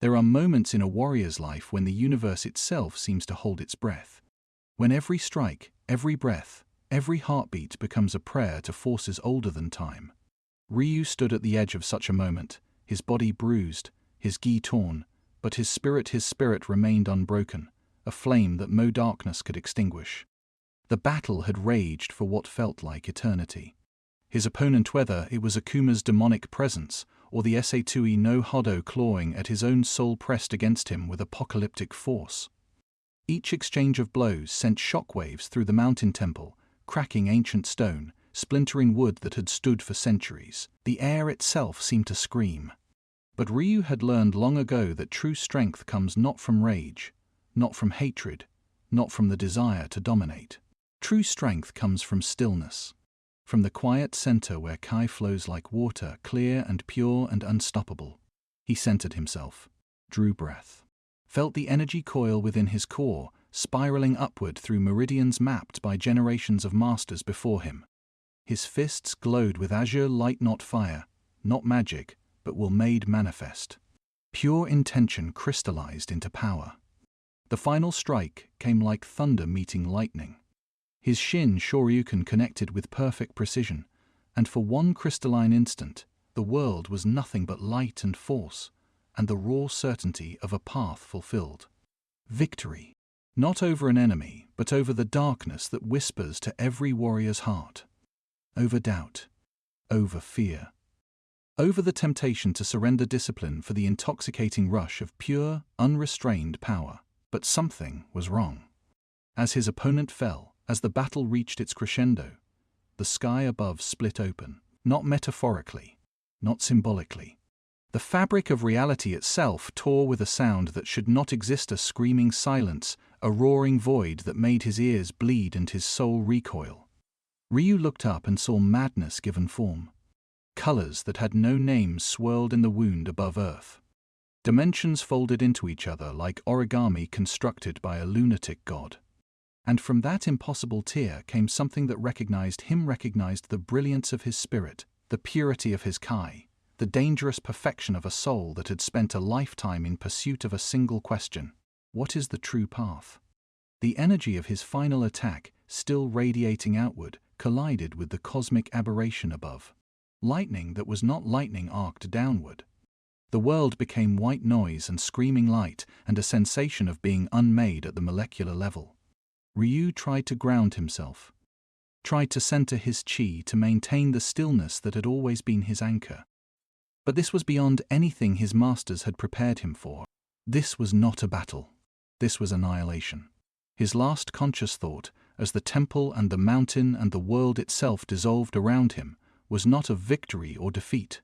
There are moments in a warrior's life when the universe itself seems to hold its breath. When every strike, every breath, every heartbeat becomes a prayer to forces older than time. Ryu stood at the edge of such a moment, his body bruised, his gi torn, but his spirit remained unbroken, a flame that no darkness could extinguish. The battle had raged for what felt like eternity. His opponent, whether it was Akuma's demonic presence or the Satui no Hodo clawing at his own soul, pressed against him with apocalyptic force. Each exchange of blows sent shockwaves through the mountain temple, cracking ancient stone, splintering wood that had stood for centuries. The air itself seemed to scream. But Ryu had learned long ago that true strength comes not from rage, not from hatred, not from the desire to dominate. True strength comes from stillness, from the quiet center where Kai flows like water, clear and pure and unstoppable. He centered himself, drew breath, felt the energy coil within his core, spiraling upward through meridians mapped by generations of masters before him. His fists glowed with azure light, not fire, not magic, but will made manifest. Pure intention crystallized into power. The final strike came like thunder meeting lightning. His Shin Shoryuken connected with perfect precision, and for one crystalline instant, the world was nothing but light and force, and the raw certainty of a path fulfilled. Victory, not over an enemy, but over the darkness that whispers to every warrior's heart. Over doubt, over fear, over the temptation to surrender discipline for the intoxicating rush of pure, unrestrained power. But something was wrong. As his opponent fell, as the battle reached its crescendo, the sky above split open, not metaphorically, not symbolically. The fabric of reality itself tore with a sound that should not exist, a screaming silence, a roaring void that made his ears bleed and his soul recoil. Ryu looked up and saw madness given form. Colors that had no names swirled in the wound above earth. Dimensions folded into each other like origami constructed by a lunatic god. And from that impossible tear came something that recognized the brilliance of his spirit, the purity of his Kai, the dangerous perfection of a soul that had spent a lifetime in pursuit of a single question: what is the true path? The energy of his final attack, still radiating outward, collided with the cosmic aberration above. Lightning that was not lightning arced downward. The world became white noise and screaming light, and a sensation of being unmade at the molecular level. Ryu tried to ground himself, tried to center his chi to maintain the stillness that had always been his anchor. But this was beyond anything his masters had prepared him for. This was not a battle. This was annihilation. His last conscious thought, as the temple and the mountain and the world itself dissolved around him, was not of victory or defeat.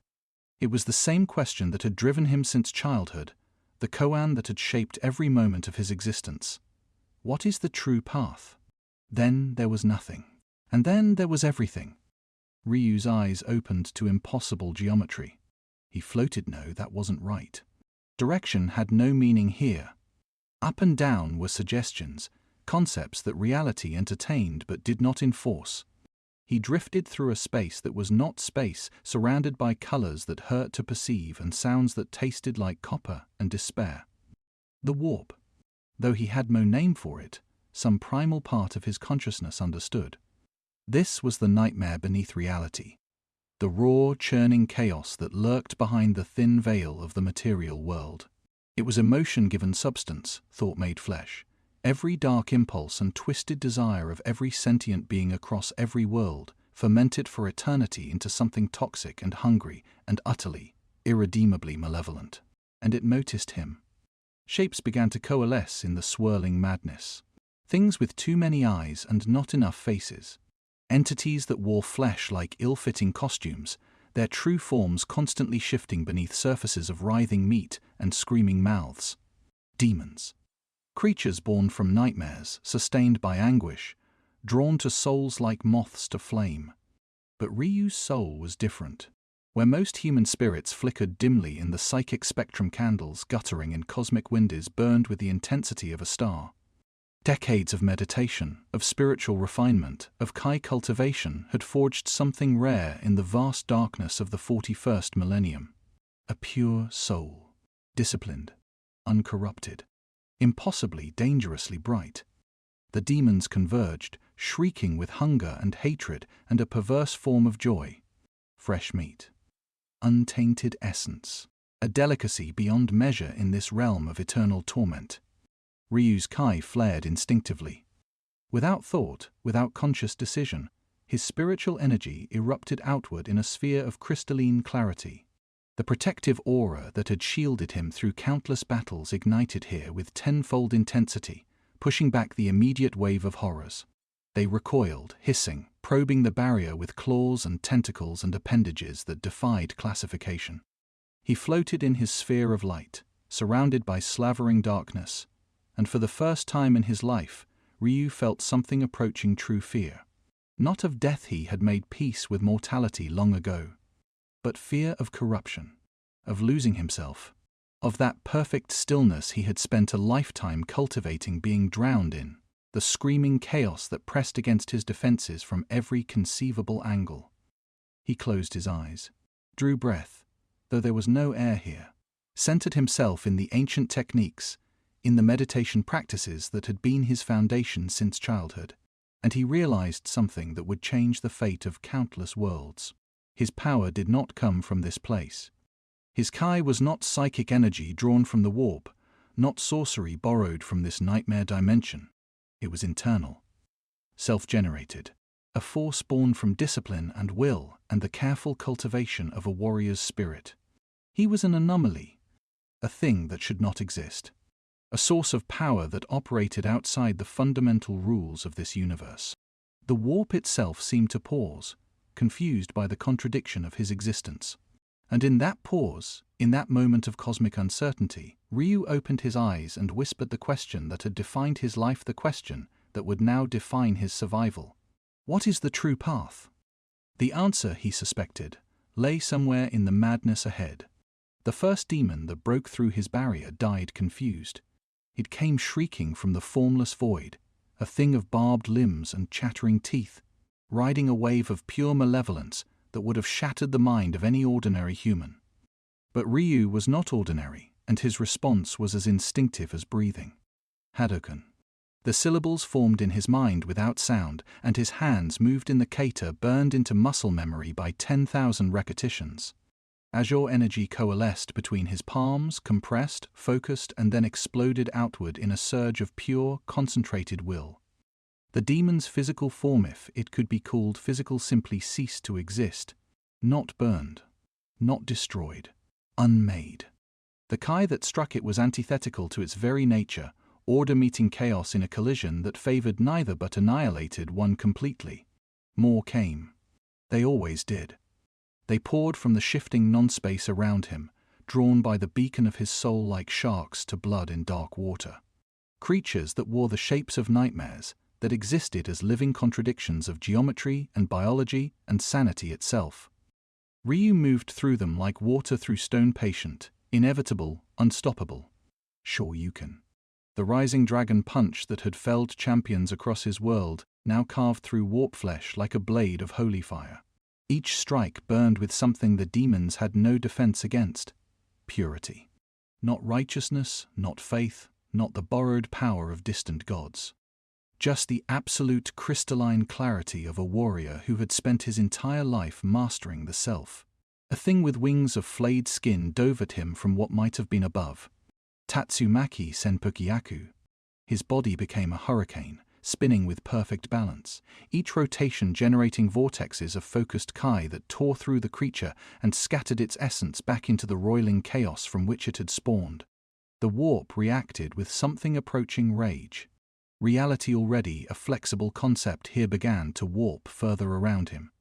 It was the same question that had driven him since childhood, the koan that had shaped every moment of his existence. What is the true path? Then there was nothing. And then there was everything. Ryu's eyes opened to impossible geometry. He floated. No, that wasn't right. Direction had no meaning here. Up and down were suggestions, concepts that reality entertained but did not enforce. He drifted through a space that was not space, surrounded by colors that hurt to perceive and sounds that tasted like copper and despair. The warp. Though he had no name for it, some primal part of his consciousness understood. This was the nightmare beneath reality, the raw, churning chaos that lurked behind the thin veil of the material world. It was emotion given substance, thought made flesh, every dark impulse and twisted desire of every sentient being across every world, fermented for eternity into something toxic and hungry and utterly, irredeemably malevolent. And it noticed him. Shapes began to coalesce in the swirling madness. Things with too many eyes and not enough faces. Entities that wore flesh like ill-fitting costumes, their true forms constantly shifting beneath surfaces of writhing meat and screaming mouths. Demons. Creatures born from nightmares, sustained by anguish, drawn to souls like moths to flame. But Ryu's soul was different. Where most human spirits flickered dimly in the psychic spectrum, candles guttering in cosmic windows burned with the intensity of a star. Decades of meditation, of spiritual refinement, of Kai cultivation had forged something rare in the vast darkness of the 41st millennium. A pure soul, disciplined, uncorrupted, impossibly dangerously bright. The demons converged, shrieking with hunger and hatred and a perverse form of joy. Fresh meat. Untainted essence. A delicacy beyond measure in this realm of eternal torment. Ryu's Kai flared instinctively. Without thought, without conscious decision, his spiritual energy erupted outward in a sphere of crystalline clarity. The protective aura that had shielded him through countless battles ignited here with tenfold intensity, pushing back the immediate wave of horrors. They recoiled, hissing, probing the barrier with claws and tentacles and appendages that defied classification. He floated in his sphere of light, surrounded by slavering darkness, and for the first time in his life, Ryu felt something approaching true fear. Not of death, he had made peace with mortality long ago, but fear of corruption, of losing himself, of that perfect stillness he had spent a lifetime cultivating being drowned in, the screaming chaos that pressed against his defenses from every conceivable angle. He closed his eyes, drew breath, though there was no air here, centered himself in the ancient techniques, in the meditation practices that had been his foundation since childhood, and he realized something that would change the fate of countless worlds. His power did not come from this place. His Kai was not psychic energy drawn from the warp, not sorcery borrowed from this nightmare dimension. It was internal, self-generated, a force born from discipline and will and the careful cultivation of a warrior's spirit. He was an anomaly, a thing that should not exist, a source of power that operated outside the fundamental rules of this universe. The warp itself seemed to pause, confused by the contradiction of his existence. And in that pause, in that moment of cosmic uncertainty, Ryu opened his eyes and whispered the question that had defined his life, the question that would now define his survival. What is the true path? The answer, he suspected, lay somewhere in the madness ahead. The first demon that broke through his barrier died confused. It came shrieking from the formless void, a thing of barbed limbs and chattering teeth, riding a wave of pure malevolence that would have shattered the mind of any ordinary human. But Ryu was not ordinary, and his response was as instinctive as breathing. Hadouken. The syllables formed in his mind without sound, and his hands moved in the kata burned into muscle memory by 10,000 repetitions. Azure energy coalesced between his palms, compressed, focused, and then exploded outward in a surge of pure, concentrated will. The demon's physical form, if it could be called physical, simply ceased to exist, not burned, not destroyed, unmade. The Kai that struck it was antithetical to its very nature, order meeting chaos in a collision that favored neither but annihilated one completely. More came. They always did. They poured from the shifting non-space around him, drawn by the beacon of his soul like sharks to blood in dark water. Creatures that wore the shapes of nightmares, that existed as living contradictions of geometry and biology and sanity itself. Ryu moved through them like water through stone, patient, inevitable, unstoppable. Shoryuken. The rising dragon punch that had felled champions across his world, now carved through warp flesh like a blade of holy fire. Each strike burned with something the demons had no defense against: purity. Not righteousness, not faith, not the borrowed power of distant gods. Just the absolute crystalline clarity of a warrior who had spent his entire life mastering the self. A thing with wings of flayed skin dove at him from what might have been above. Tatsumaki Senpukyaku. His body became a hurricane, spinning with perfect balance, each rotation generating vortexes of focused Kai that tore through the creature and scattered its essence back into the roiling chaos from which it had spawned. The warp reacted with something approaching rage. Reality, already a flexible concept, here began to warp further around him.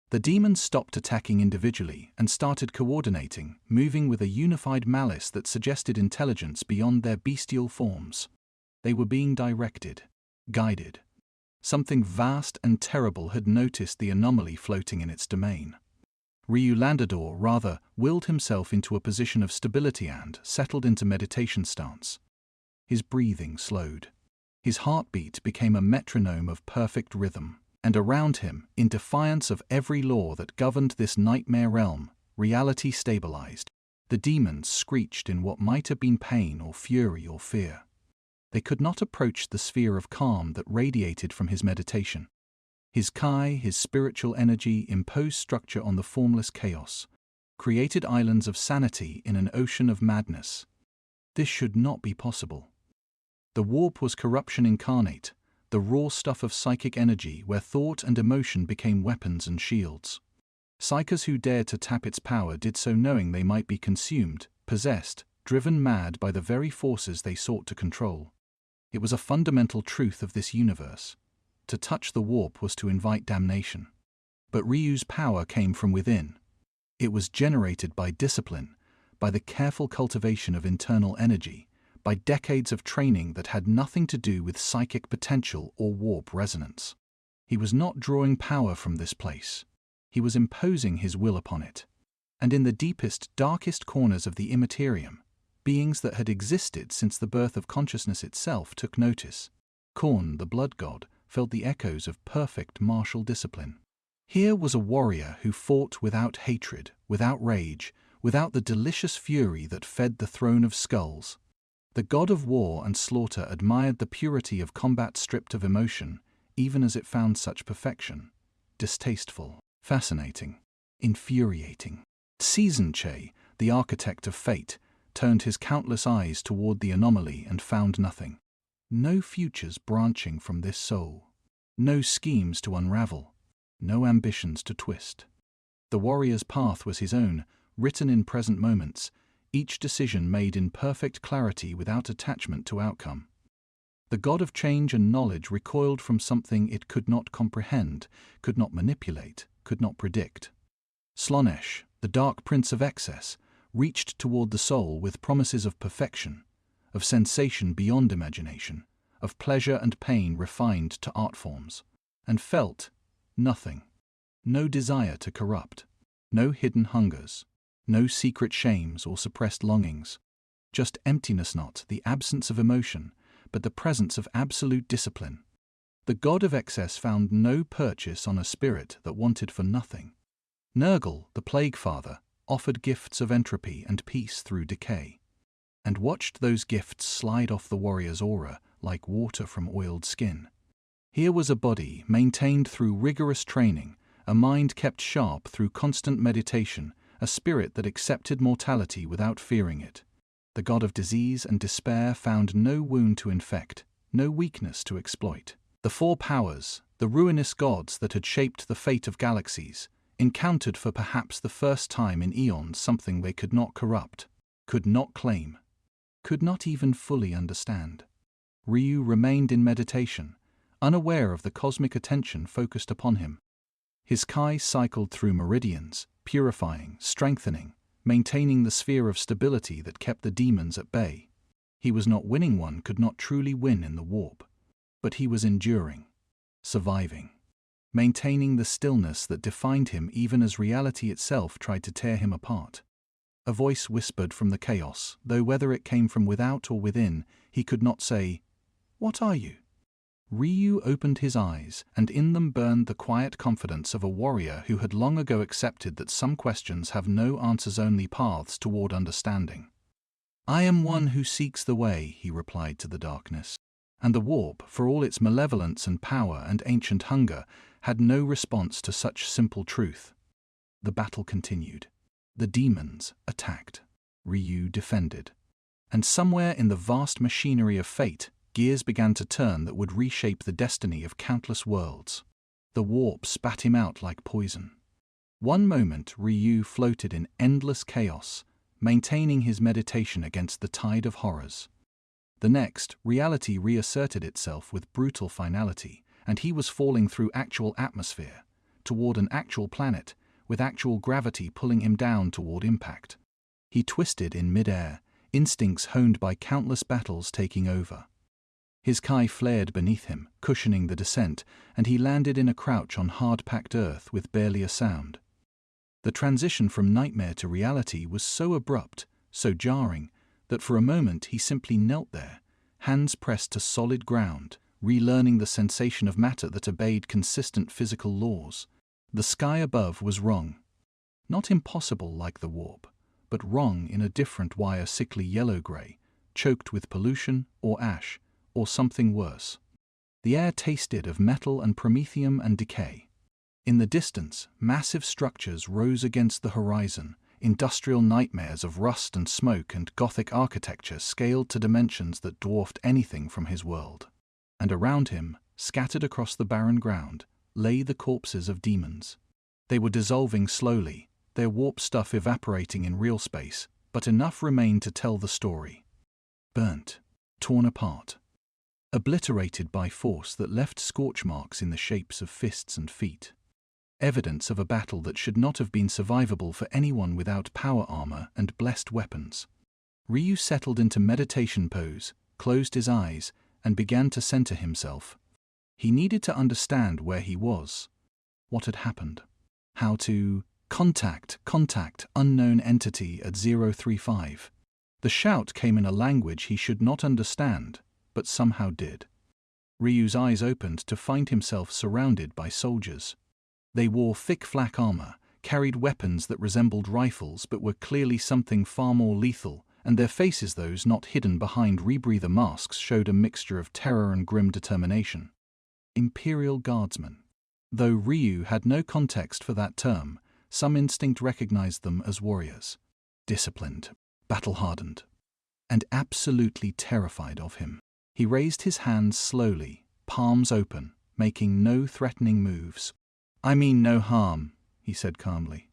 The demons stopped attacking individually and started coordinating, moving with a unified malice that suggested intelligence beyond their bestial forms. They were being directed, guided. Something vast and terrible had noticed the anomaly floating in its domain. Ryu Landador, rather, willed himself into a position of stability and settled into meditation stance. His breathing slowed. His heartbeat became a metronome of perfect rhythm, and around him, in defiance of every law that governed this nightmare realm, reality stabilized. The demons screeched in what might have been pain or fury or fear. They could not approach the sphere of calm that radiated from his meditation. His Kai, his spiritual energy, imposed structure on the formless chaos, created islands of sanity in an ocean of madness. This should not be possible. The warp was corruption incarnate, the raw stuff of psychic energy where thought and emotion became weapons and shields. Psykers who dared to tap its power did so knowing they might be consumed, possessed, driven mad by the very forces they sought to control. It was a fundamental truth of this universe. To touch the warp was to invite damnation. But Ryu's power came from within. It was generated by discipline, by the careful cultivation of internal energy, by decades of training that had nothing to do with psychic potential or warp resonance. He was not drawing power from this place. He was imposing his will upon it. And in the deepest, darkest corners of the Imperium, beings that had existed since the birth of consciousness itself took notice. Khorne, the blood god, felt the echoes of perfect martial discipline. Here was a warrior who fought without hatred, without rage, without the delicious fury that fed the throne of skulls. The god of war and slaughter admired the purity of combat stripped of emotion, even as it found such perfection. Distasteful, fascinating, infuriating. Che, the architect of fate, turned his countless eyes toward the anomaly and found nothing. No futures branching from this soul. No schemes to unravel. No ambitions to twist. The warrior's path was his own, written in present moments, each decision made in perfect clarity without attachment to outcome. The god of change and knowledge recoiled from something it could not comprehend, could not manipulate, could not predict. Slaanesh, the dark prince of excess, reached toward the soul with promises of perfection, of sensation beyond imagination, of pleasure and pain refined to art forms, and felt nothing. No desire to corrupt, no hidden hungers, no secret shames or suppressed longings. Just emptiness, not the absence of emotion, but the presence of absolute discipline. The god of excess found no purchase on a spirit that wanted for nothing. Nurgle, the plague father, offered gifts of entropy and peace through decay, and watched those gifts slide off the warrior's aura like water from oiled skin. Here was a body maintained through rigorous training, a mind kept sharp through constant meditation, a spirit that accepted mortality without fearing it. The god of disease and despair found no wound to infect, no weakness to exploit. The four powers, the ruinous gods that had shaped the fate of galaxies, encountered for perhaps the first time in eons something they could not corrupt, could not claim, could not even fully understand. Ryu remained in meditation, unaware of the cosmic attention focused upon him. His Kai cycled through meridians, purifying, strengthening, maintaining the sphere of stability that kept the demons at bay. He was not winning, one could not truly win in the warp, but he was enduring, surviving, maintaining the stillness that defined him even as reality itself tried to tear him apart. A voice whispered from the chaos, though whether it came from without or within, he could not say, "What are you?" Ryu opened his eyes, and in them burned the quiet confidence of a warrior who had long ago accepted that some questions have no answers, only paths toward understanding. "I am one who seeks the way," he replied to the darkness. And the warp, for all its malevolence and power and ancient hunger, had no response to such simple truth. The battle continued. The demons attacked. Ryu defended. And somewhere in the vast machinery of fate, gears began to turn that would reshape the destiny of countless worlds. The warp spat him out like poison. One moment Ryu floated in endless chaos, maintaining his meditation against the tide of horrors. The next, reality reasserted itself with brutal finality, and he was falling through actual atmosphere, toward an actual planet, with actual gravity pulling him down toward impact. He twisted in midair, instincts honed by countless battles taking over. His Kai flared beneath him, cushioning the descent, and he landed in a crouch on hard-packed earth with barely a sound. The transition from nightmare to reality was so abrupt, so jarring, that for a moment he simply knelt there, hands pressed to solid ground, relearning the sensation of matter that obeyed consistent physical laws. The sky above was wrong. Not impossible like the warp, but wrong in a different why a sickly yellow-grey, choked with pollution or ash, or something worse. The air tasted of metal and promethium and decay. In the distance, massive structures rose against the horizon, industrial nightmares of rust and smoke and Gothic architecture scaled to dimensions that dwarfed anything from his world. And around him, scattered across the barren ground, lay the corpses of demons. They were dissolving slowly, their warp stuff evaporating in real space, but enough remained to tell the story. Burnt, torn apart, obliterated by force that left scorch marks in the shapes of fists and feet. Evidence of a battle that should not have been survivable for anyone without power armor and blessed weapons. Ryu settled into meditation pose, closed his eyes, and began to center himself. He needed to understand where he was, what had happened, how to contact unknown entity at 035. The shout came in a language he should not understand, but somehow did. Ryu's eyes opened to find himself surrounded by soldiers. They wore thick flak armor, carried weapons that resembled rifles but were clearly something far more lethal, and their faces, those not hidden behind rebreather masks, showed a mixture of terror and grim determination. Imperial Guardsmen. Though Ryu had no context for that term, some instinct recognized them as warriors. Disciplined, battle-hardened, and absolutely terrified of him. He raised his hands slowly, palms open, making no threatening moves. "I mean no harm," he said calmly.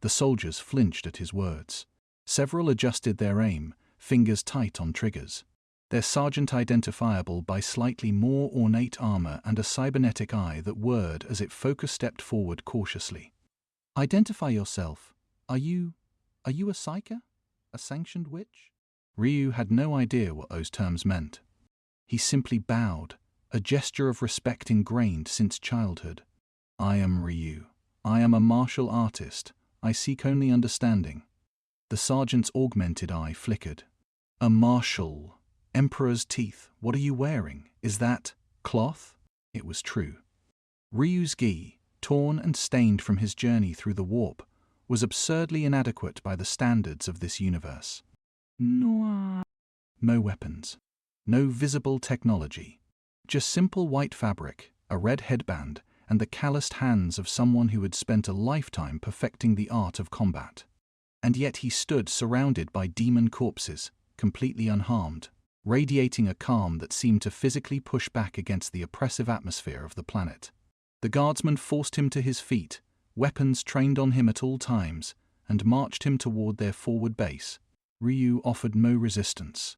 The soldiers flinched at his words. Several adjusted their aim, fingers tight on triggers. Their sergeant identifiable by slightly more ornate armor and a cybernetic eye that whirred as it stepped forward cautiously. "Identify yourself. Are you a psyker? A sanctioned witch?" Ryu had no idea what those terms meant. He simply bowed, a gesture of respect ingrained since childhood. "I am Ryu. I am a martial artist. I seek only understanding." The sergeant's augmented eye flickered. "A martial. Emperor's teeth. What are you wearing? Is that cloth?" It was true. Ryu's gi, torn and stained from his journey through the warp, was absurdly inadequate by the standards of this universe. No weapons. No visible technology. Just simple white fabric, a red headband, and the calloused hands of someone who had spent a lifetime perfecting the art of combat. And yet he stood surrounded by demon corpses, completely unharmed, radiating a calm that seemed to physically push back against the oppressive atmosphere of the planet. The guardsmen forced him to his feet, weapons trained on him at all times, and marched him toward their forward base. Ryu offered no resistance.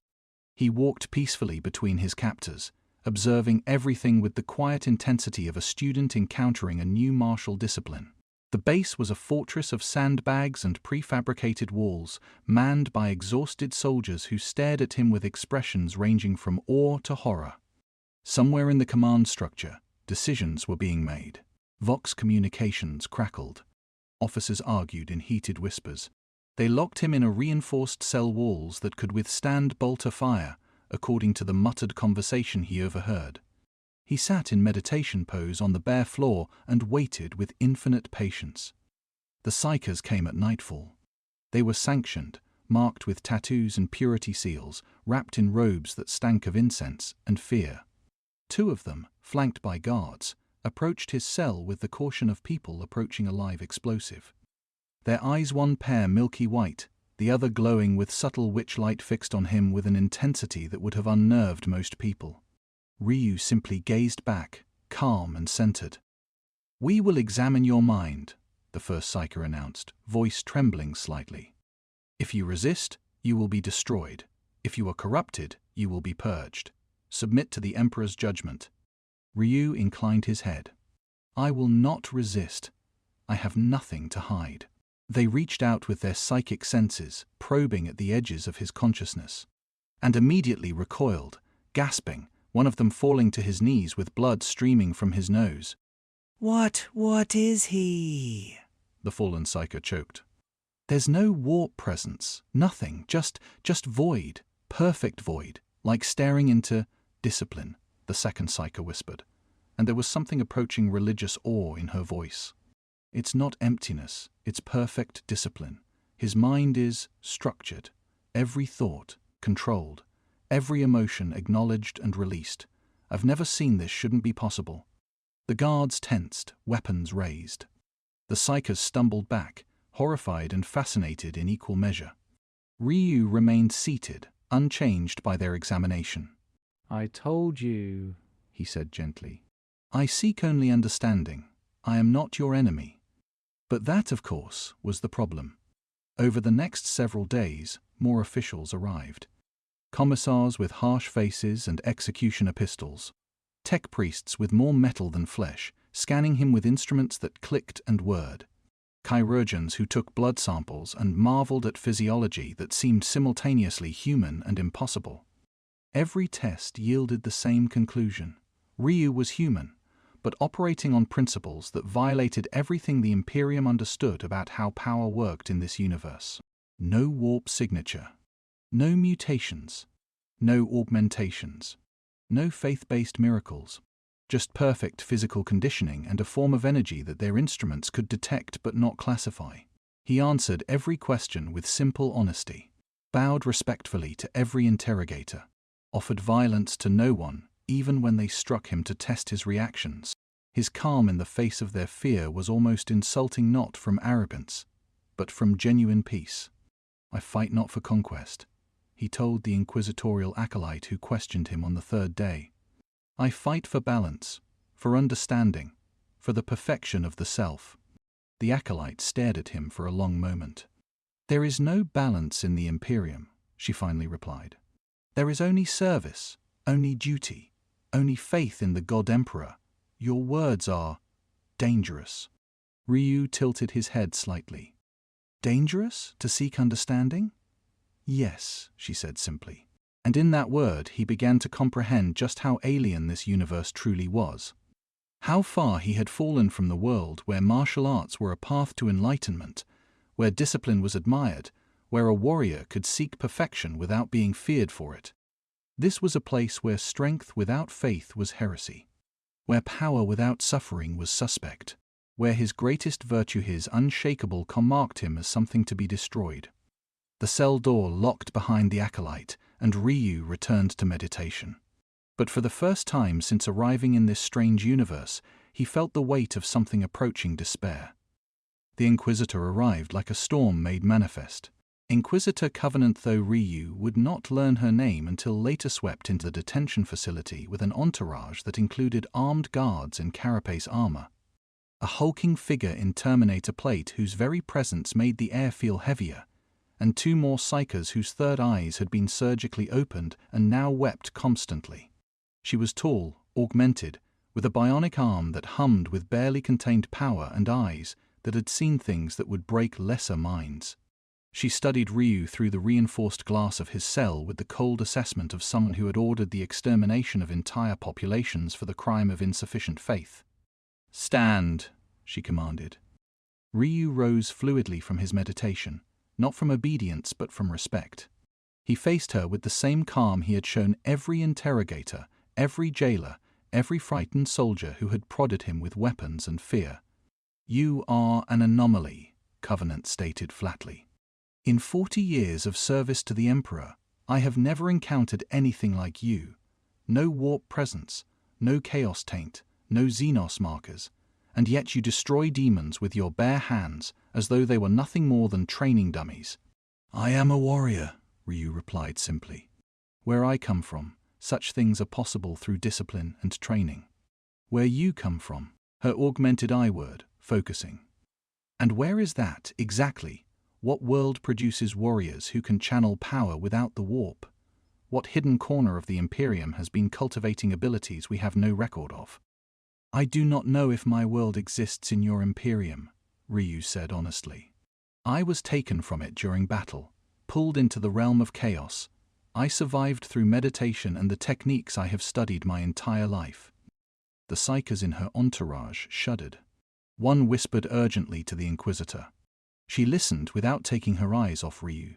He walked peacefully between his captors, observing everything with the quiet intensity of a student encountering a new martial discipline. The base was a fortress of sandbags and prefabricated walls, manned by exhausted soldiers who stared at him with expressions ranging from awe to horror. Somewhere in the command structure, decisions were being made. Vox communications crackled. Officers argued in heated whispers. They locked him in a reinforced cell walls that could withstand bolter fire, according to the muttered conversation he overheard. He sat in meditation pose on the bare floor and waited with infinite patience. The psykers came at nightfall. They were sanctioned, marked with tattoos and purity seals, wrapped in robes that stank of incense and fear. 2 of them, flanked by guards, approached his cell with the caution of people approaching a live explosive. Their eyes, one pair milky white, the other glowing with subtle witch light, fixed on him with an intensity that would have unnerved most people. Ryu simply gazed back, calm and centered. "We will examine your mind," the first psyker announced, voice trembling slightly. "If you resist, you will be destroyed. If you are corrupted, you will be purged. Submit to the Emperor's judgment." Ryu inclined his head. "I will not resist. I have nothing to hide." They reached out with their psychic senses, probing at the edges of his consciousness, and immediately recoiled, gasping, one of them falling to his knees with blood streaming from his nose. What is he?" the fallen psyker choked. "There's no warp presence, nothing, just void, perfect void, like staring into discipline," the second psyker whispered, and there was something approaching religious awe in her voice. "It's not emptiness, it's perfect discipline." His mind is structured, every thought controlled, every emotion acknowledged and released. I've never seen this, shouldn't be possible. The guards tensed, weapons raised. The psykers stumbled back, horrified and fascinated in equal measure. Ryu remained seated, unchanged by their examination. "I told you," he said gently. "I seek only understanding. I am not your enemy." But that, of course, was the problem. Over the next several days, more officials arrived. Commissars with harsh faces and executioner pistols. Tech priests with more metal than flesh, scanning him with instruments that clicked and whirred. Chirurgeons who took blood samples and marveled at physiology that seemed simultaneously human and impossible. Every test yielded the same conclusion. Ryu was human, but operating on principles that violated everything the Imperium understood about how power worked in this universe. No warp signature. No mutations. No augmentations. No faith-based miracles. Just perfect physical conditioning and a form of energy that their instruments could detect but not classify. He answered every question with simple honesty, bowed respectfully to every interrogator, offered violence to no one, even when they struck him to test his reactions. His calm in the face of their fear was almost insulting, not from arrogance, but from genuine peace. "I fight not for conquest," he told the inquisitorial acolyte who questioned him on the third day. "I fight for balance, for understanding, for the perfection of the self." The acolyte stared at him for a long moment. "There is no balance in the Imperium," she finally replied. "There is only service, only duty, only faith in the God Emperor. Your words are dangerous." Ryu tilted his head slightly. "Dangerous to seek understanding?" "Yes," she said simply. And in that word he began to comprehend just how alien this universe truly was. How far he had fallen from the world where martial arts were a path to enlightenment, where discipline was admired, where a warrior could seek perfection without being feared for it. This was a place where strength without faith was heresy, where power without suffering was suspect, where his greatest virtue, his unshakable calm, marked him as something to be destroyed. The cell door locked behind the acolyte, and Ryu returned to meditation. But for the first time since arriving in this strange universe, he felt the weight of something approaching despair. The Inquisitor arrived like a storm made manifest. Inquisitor Covenant, though Ryu would not learn her name until later, swept into the detention facility with an entourage that included armed guards in carapace armor. A hulking figure in Terminator plate whose very presence made the air feel heavier, and two more psykers whose third eyes had been surgically opened and now wept constantly. She was tall, augmented, with a bionic arm that hummed with barely contained power and eyes that had seen things that would break lesser minds. She studied Ryu through the reinforced glass of his cell with the cold assessment of someone who had ordered the extermination of entire populations for the crime of insufficient faith. "Stand," she commanded. Ryu rose fluidly from his meditation, not from obedience but from respect. He faced her with the same calm he had shown every interrogator, every jailer, every frightened soldier who had prodded him with weapons and fear. "You are an anomaly," Covenant stated flatly. "In 40 years of service to the Emperor, I have never encountered anything like you. No warp presence, no chaos taint, no Xenos markers, and yet you destroy demons with your bare hands as though they were nothing more than training dummies." "I am a warrior," Ryu replied simply. "Where I come from, such things are possible through discipline and training." "Where you come from," her augmented I-word, focusing. "And where is that, exactly? What world produces warriors who can channel power without the warp? What hidden corner of the Imperium has been cultivating abilities we have no record of?" "I do not know if my world exists in your Imperium," Ryu said honestly. "I was taken from it during battle, pulled into the realm of chaos. I survived through meditation and the techniques I have studied my entire life." The psykers in her entourage shuddered. One whispered urgently to the Inquisitor. She listened without taking her eyes off Ryu.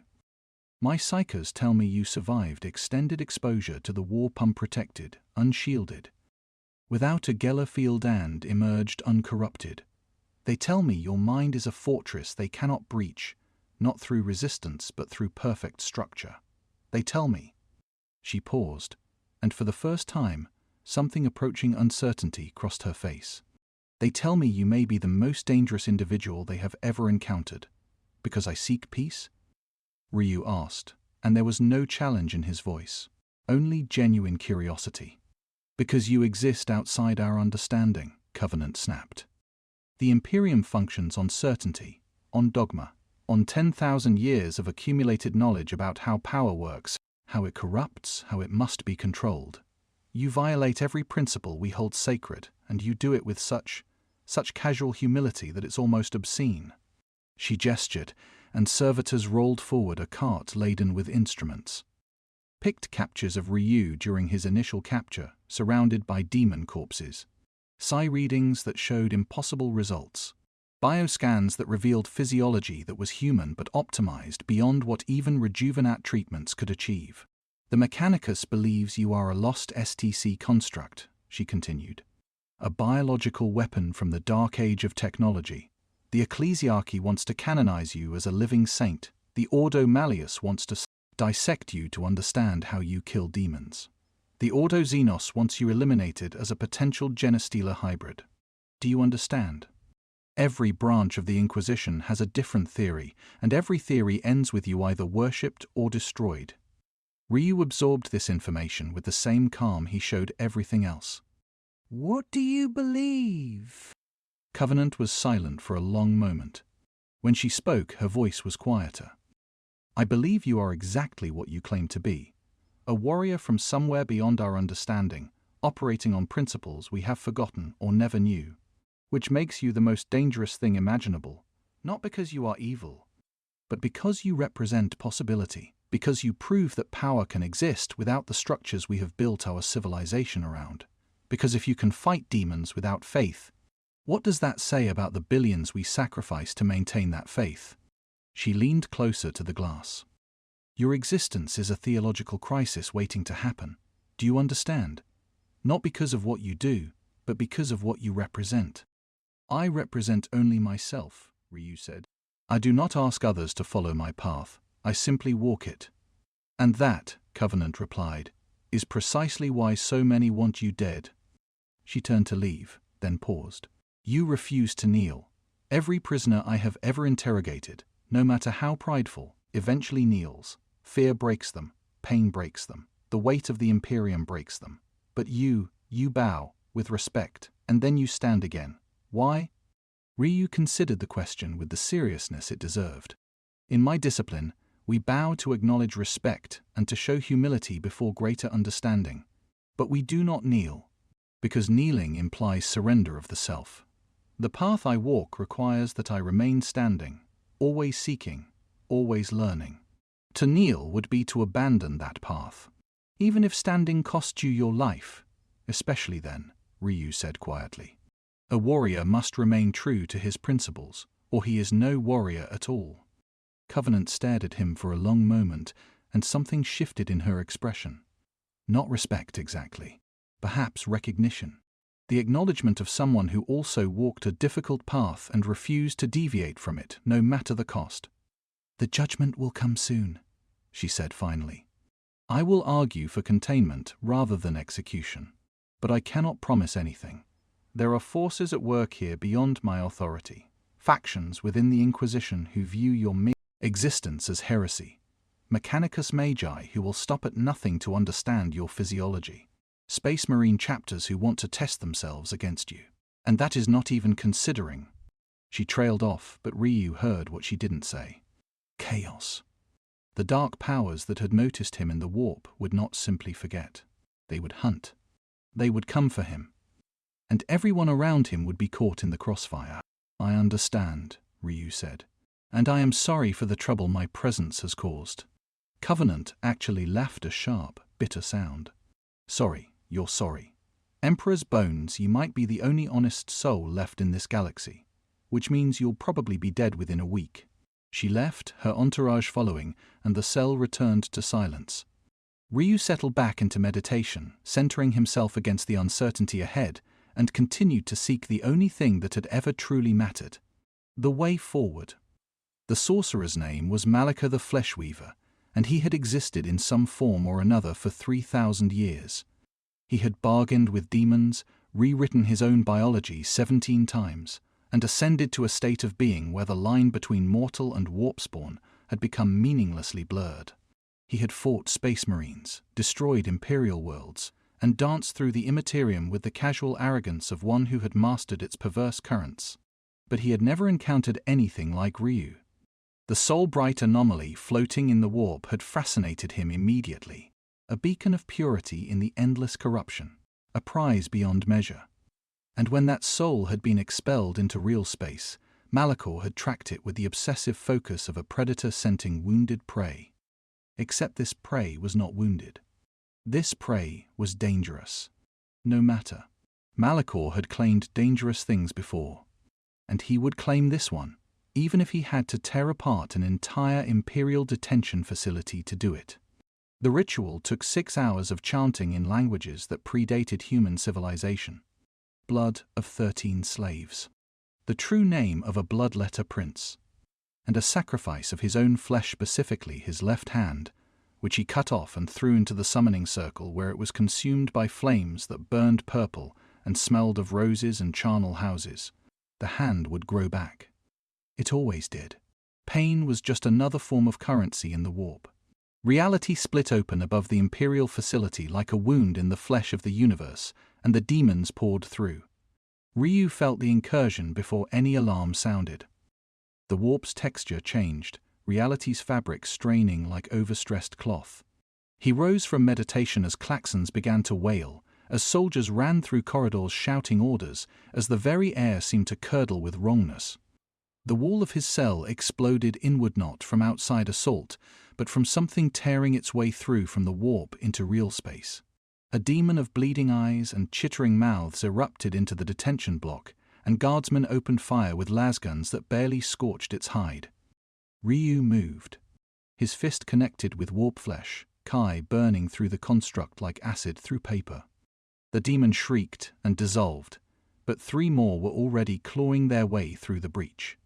"My psykers tell me you survived extended exposure to the warp unprotected, unshielded. Without a Geller field and emerged uncorrupted. They tell me your mind is a fortress they cannot breach, not through resistance but through perfect structure. They tell me. She paused, and for the first time, something approaching uncertainty crossed her face. They tell me you may be the most dangerous individual they have ever encountered. Because I seek peace? Ryu asked, and there was no challenge in his voice, only genuine curiosity. Because you exist outside our understanding, Covenant snapped. The Imperium functions on certainty, on dogma, on 10,000 years of accumulated knowledge about how power works, how it corrupts, how it must be controlled. You violate every principle we hold sacred, and you do it with such casual humility that it's almost obscene. She gestured, and servitors rolled forward a cart laden with instruments. Picked captures of Ryu during his initial capture, surrounded by demon corpses. Psi readings that showed impossible results. Bioscans that revealed physiology that was human but optimized beyond what even rejuvenate treatments could achieve. The Mechanicus believes you are a lost STC construct, she continued. A biological weapon from the dark age of technology. The Ecclesiarchy wants to canonize you as a living saint. The Ordo Malleus wants to dissect you to understand how you kill demons. The Ordo Xenos wants you eliminated as a potential Genestealer hybrid. Do you understand? Every branch of the Inquisition has a different theory, and every theory ends with you either worshipped or destroyed. Ryu absorbed this information with the same calm he showed everything else. What do you believe? Covenant was silent for a long moment. When she spoke, her voice was quieter. I believe you are exactly what you claim to be. A warrior from somewhere beyond our understanding, operating on principles we have forgotten or never knew. Which makes you the most dangerous thing imaginable, not because you are evil, but because you represent possibility, because you prove that power can exist without the structures we have built our civilization around. Because if you can fight demons without faith, what does that say about the billions we sacrifice to maintain that faith? She leaned closer to the glass. Your existence is a theological crisis waiting to happen. Do you understand? Not because of what you do, but because of what you represent. I represent only myself, Ryu said. I do not ask others to follow my path, I simply walk it. And that, Covenant replied, is precisely why so many want you dead. She turned to leave, then paused. You refuse to kneel. Every prisoner I have ever interrogated, no matter how prideful, eventually kneels. Fear breaks them, pain breaks them, the weight of the Imperium breaks them. But you bow, with respect, and then you stand again. Why? Ryu considered the question with the seriousness it deserved. In my discipline, we bow to acknowledge respect and to show humility before greater understanding. But we do not kneel, because kneeling implies surrender of the self. The path I walk requires that I remain standing, always seeking, always learning. To kneel would be to abandon that path, even if standing costs you your life, especially then, Ryu said quietly. A warrior must remain true to his principles, or he is no warrior at all. Covenant stared at him for a long moment, and something shifted in her expression. Not respect exactly, perhaps recognition. The acknowledgement of someone who also walked a difficult path and refused to deviate from it, no matter the cost. The judgment will come soon, she said finally. I will argue for containment rather than execution, but I cannot promise anything. There are forces at work here beyond my authority, factions within the Inquisition who view your mere existence as heresy, Mechanicus magi who will stop at nothing to understand your physiology, Space Marine chapters who want to test themselves against you. And that is not even considering. She trailed off, but Ryu heard what she didn't say. Chaos. The dark powers that had noticed him in the warp would not simply forget. They would hunt. They would come for him. And everyone around him would be caught in the crossfire. I understand, Ryu said. And I am sorry for the trouble my presence has caused. Covenant actually laughed a sharp, bitter sound. Sorry, you're sorry. Emperor's bones, you might be the only honest soul left in this galaxy, which means you'll probably be dead within a week. She left, her entourage following, and the cell returned to silence. Ryu settled back into meditation, centering himself against the uncertainty ahead, and continued to seek the only thing that had ever truly mattered: the way forward. The sorcerer's name was Malika the Fleshweaver, and he had existed in some form or another for 3,000 years. He had bargained with demons, rewritten his own biology 17 times, and ascended to a state of being where the line between mortal and warpspawn had become meaninglessly blurred. He had fought space marines, destroyed imperial worlds, and danced through the Imperium with the casual arrogance of one who had mastered its perverse currents. But he had never encountered anything like Ryu. The soul-bright anomaly floating in the warp had fascinated him immediately, a beacon of purity in the endless corruption, a prize beyond measure. And when that soul had been expelled into real space, Malachor had tracked it with the obsessive focus of a predator scenting wounded prey. Except this prey was not wounded. This prey was dangerous. No matter. Malachor had claimed dangerous things before, and he would claim this one, even if he had to tear apart an entire Imperial detention facility to do it. The ritual took 6 hours of chanting in languages that predated human civilization. Blood of 13 slaves. The true name of a bloodletter prince. And a sacrifice of his own flesh, specifically his left hand, which he cut off and threw into the summoning circle, where it was consumed by flames that burned purple and smelled of roses and charnel houses. The hand would grow back. It always did. Pain was just another form of currency in the warp. Reality split open above the Imperial facility like a wound in the flesh of the universe, and the demons poured through. Ryu felt the incursion before any alarm sounded. The warp's texture changed, reality's fabric straining like overstressed cloth. He rose from meditation as klaxons began to wail, as soldiers ran through corridors shouting orders, as the very air seemed to curdle with wrongness. The wall of his cell exploded inward, not from outside assault, but from something tearing its way through from the warp into real space. A demon of bleeding eyes and chittering mouths erupted into the detention block, and guardsmen opened fire with lasguns that barely scorched its hide. Ryu moved. His fist connected with warp flesh, Kai burning through the construct like acid through paper. The demon shrieked and dissolved, but 3 more were already clawing their way through the breach.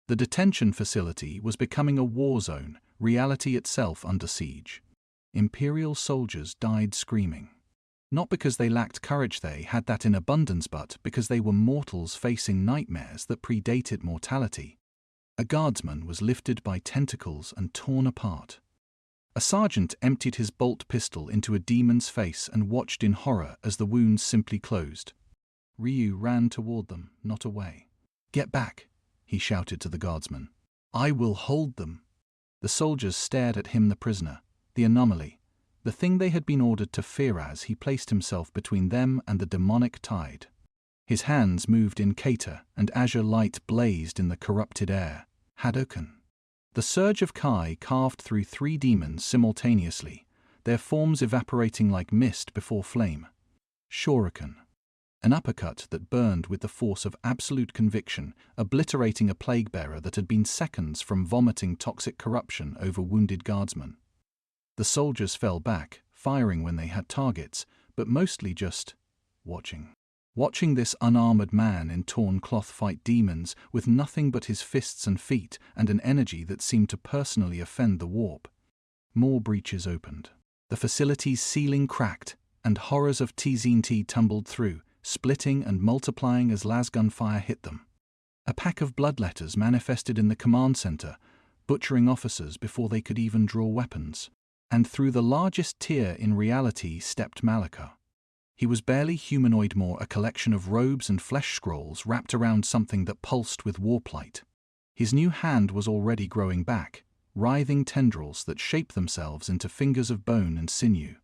The detention facility was becoming a war zone, reality itself under siege. Imperial soldiers died screaming. Not because they lacked courage, they had that in abundance, but because they were mortals facing nightmares that predated mortality. A guardsman was lifted by tentacles and torn apart. A sergeant emptied his bolt pistol into a demon's face and watched in horror as the wounds simply closed. Ryu ran toward them, not away. "Get back," he shouted to the guardsman. "I will hold them." The soldiers stared at him, the prisoner, the anomaly, the thing they had been ordered to fear, as he placed himself between them and the demonic tide. His hands moved in kata, and azure light blazed in the corrupted air. Hadouken. The surge of Kai carved through 3 demons simultaneously, their forms evaporating like mist before flame. Shuriken. An uppercut that burned with the force of absolute conviction, obliterating a plague-bearer that had been seconds from vomiting toxic corruption over wounded guardsmen. The soldiers fell back, firing when they had targets, but mostly just watching. Watching this unarmored man in torn cloth fight demons with nothing but his fists and feet and an energy that seemed to personally offend the warp. More breaches opened. The facility's ceiling cracked, and horrors of TZNT tumbled through, splitting and multiplying as lasgun fire hit them. A pack of bloodletters manifested in the command center, butchering officers before they could even draw weapons. And through the largest tier in reality stepped Malachor. He was barely humanoid, more a collection of robes and flesh scrolls wrapped around something that pulsed with warplight. His new hand was already growing back, writhing tendrils that shaped themselves into fingers of bone and sinew.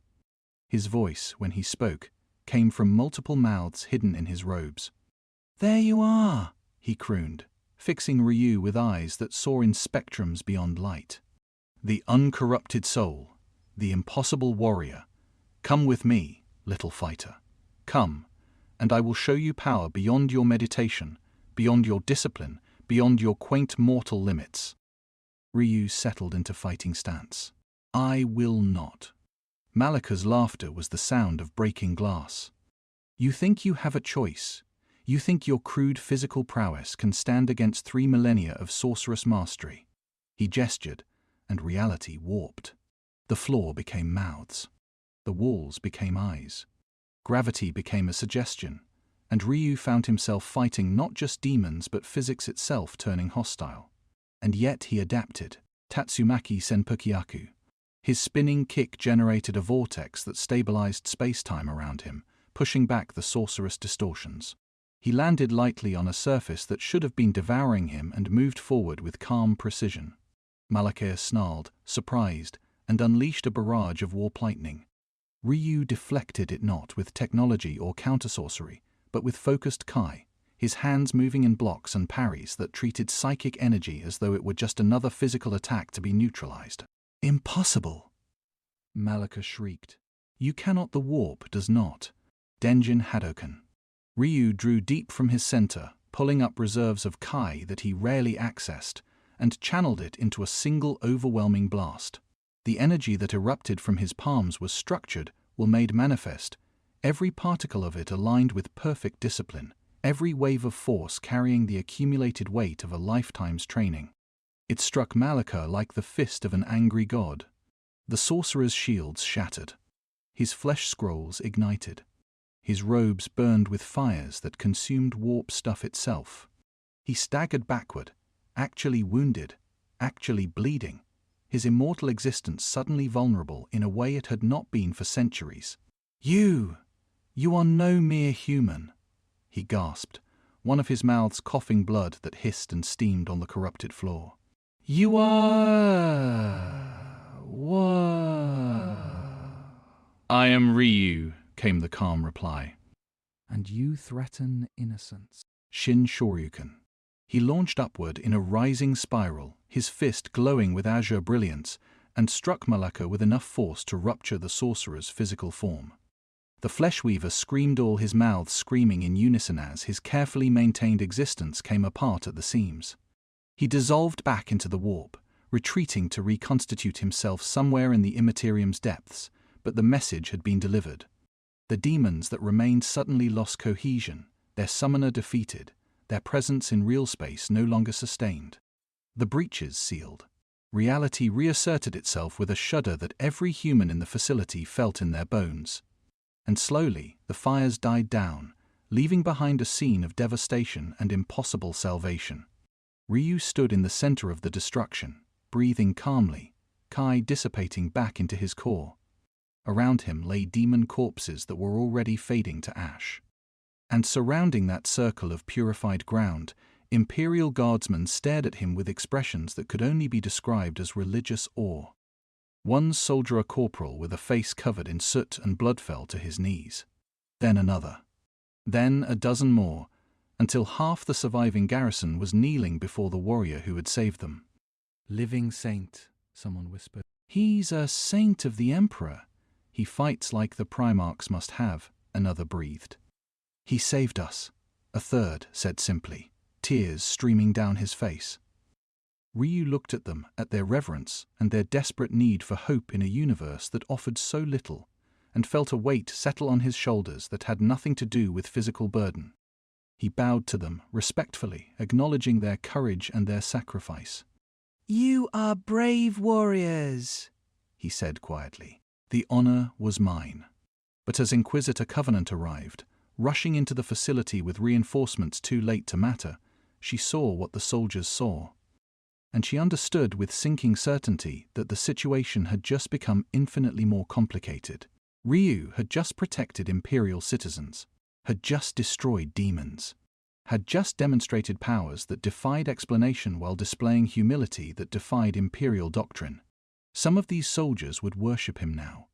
His voice, when he spoke, came from multiple mouths hidden in his robes. "There you are," he crooned, fixing Ryu with eyes that saw in spectrums beyond light. "The uncorrupted soul, the impossible warrior. Come with me, little fighter. Come, and I will show you power beyond your meditation, beyond your discipline, beyond your quaint mortal limits." Ryu settled into fighting stance. "I will not." Malachor's laughter was the sound of breaking glass. "You think you have a choice. You think your crude physical prowess can stand against 3 millennia of sorcerous mastery. He gestured, and reality warped. The floor became mouths. The walls became eyes. Gravity became a suggestion, and Ryu found himself fighting not just demons but physics itself turning hostile. And yet he adapted. Tatsumaki Senpukyaku. His spinning kick generated a vortex that stabilized space-time around him, pushing back the sorcerous distortions. He landed lightly on a surface that should have been devouring him and moved forward with calm precision. Malachi snarled, surprised, and unleashed a barrage of warp lightning. Ryu deflected it not with technology or counter-sorcery, but with focused kai, his hands moving in blocks and parries that treated psychic energy as though it were just another physical attack to be neutralized. "Impossible!" Malika shrieked. "You cannot, the warp does not." Denjin Hadoken. Ryu drew deep from his center, pulling up reserves of kai that he rarely accessed, and channeled it into a single overwhelming blast. The energy that erupted from his palms was structured, or made manifest, every particle of it aligned with perfect discipline, every wave of force carrying the accumulated weight of a lifetime's training. It struck Malika like the fist of an angry god. The sorcerer's shields shattered. His flesh scrolls ignited. His robes burned with fires that consumed warp stuff itself. He staggered backward, actually wounded, actually bleeding, his immortal existence suddenly vulnerable in a way it had not been for centuries. You are no mere human," he gasped, one of his mouths coughing blood that hissed and steamed on the corrupted floor. "You are... what?" "I am Ryu," came the calm reply. And you threaten innocence. Shin Shoryuken. He launched upward in a rising spiral, his fist glowing with azure brilliance, and struck Malaka with enough force to rupture the sorcerer's physical form. The Fleshweaver screamed, all his mouths screaming in unison as his carefully maintained existence came apart at the seams. He dissolved back into the warp, retreating to reconstitute himself somewhere in the Imperium's depths, but the message had been delivered. The demons that remained suddenly lost cohesion, their summoner defeated, their presence in real space no longer sustained. The breaches sealed. Reality reasserted itself with a shudder that every human in the facility felt in their bones. And slowly, the fires died down, leaving behind a scene of devastation and impossible salvation. Ryu stood in the center of the destruction, breathing calmly, kai dissipating back into his core. Around him lay demon corpses that were already fading to ash. And surrounding that circle of purified ground, Imperial guardsmen stared at him with expressions that could only be described as religious awe. One soldier, a corporal with a face covered in soot and blood, fell to his knees. Then another. Then a dozen more, until half the surviving garrison was kneeling before the warrior who had saved them. "Living saint," someone whispered. "He's a saint of the Emperor. He fights like the Primarchs must have," another breathed. "He saved us," a third said simply, tears streaming down his face. Ryu looked at them, at their reverence and their desperate need for hope in a universe that offered so little, and felt a weight settle on his shoulders that had nothing to do with physical burden. He bowed to them, respectfully, acknowledging their courage and their sacrifice. "You are brave warriors," he said quietly. "The honor was mine." But as Inquisitor Covenant arrived, rushing into the facility with reinforcements too late to matter, she saw what the soldiers saw. And she understood with sinking certainty that the situation had just become infinitely more complicated. Ryu had just protected Imperial citizens, had just destroyed demons, had just demonstrated powers that defied explanation while displaying humility that defied Imperial doctrine. Some of these soldiers would worship him now.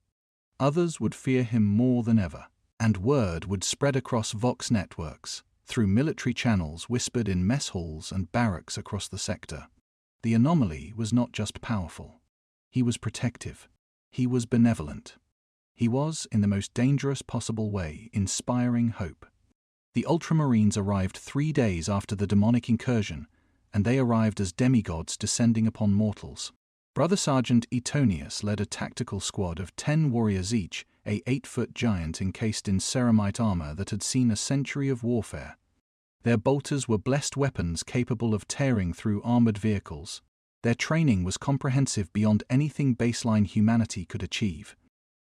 Others would fear him more than ever. And word would spread across Vox networks, through military channels whispered in mess halls and barracks across the sector. The anomaly was not just powerful. He was protective. He was benevolent. He was, in the most dangerous possible way, inspiring hope. The Ultramarines arrived 3 days after the demonic incursion, and they arrived as demigods descending upon mortals. Brother Sergeant Etonius led a tactical squad of 10 warriors each, a 8-foot giant encased in ceramite armor that had seen a century of warfare. Their bolters were blessed weapons capable of tearing through armored vehicles. Their training was comprehensive beyond anything baseline humanity could achieve.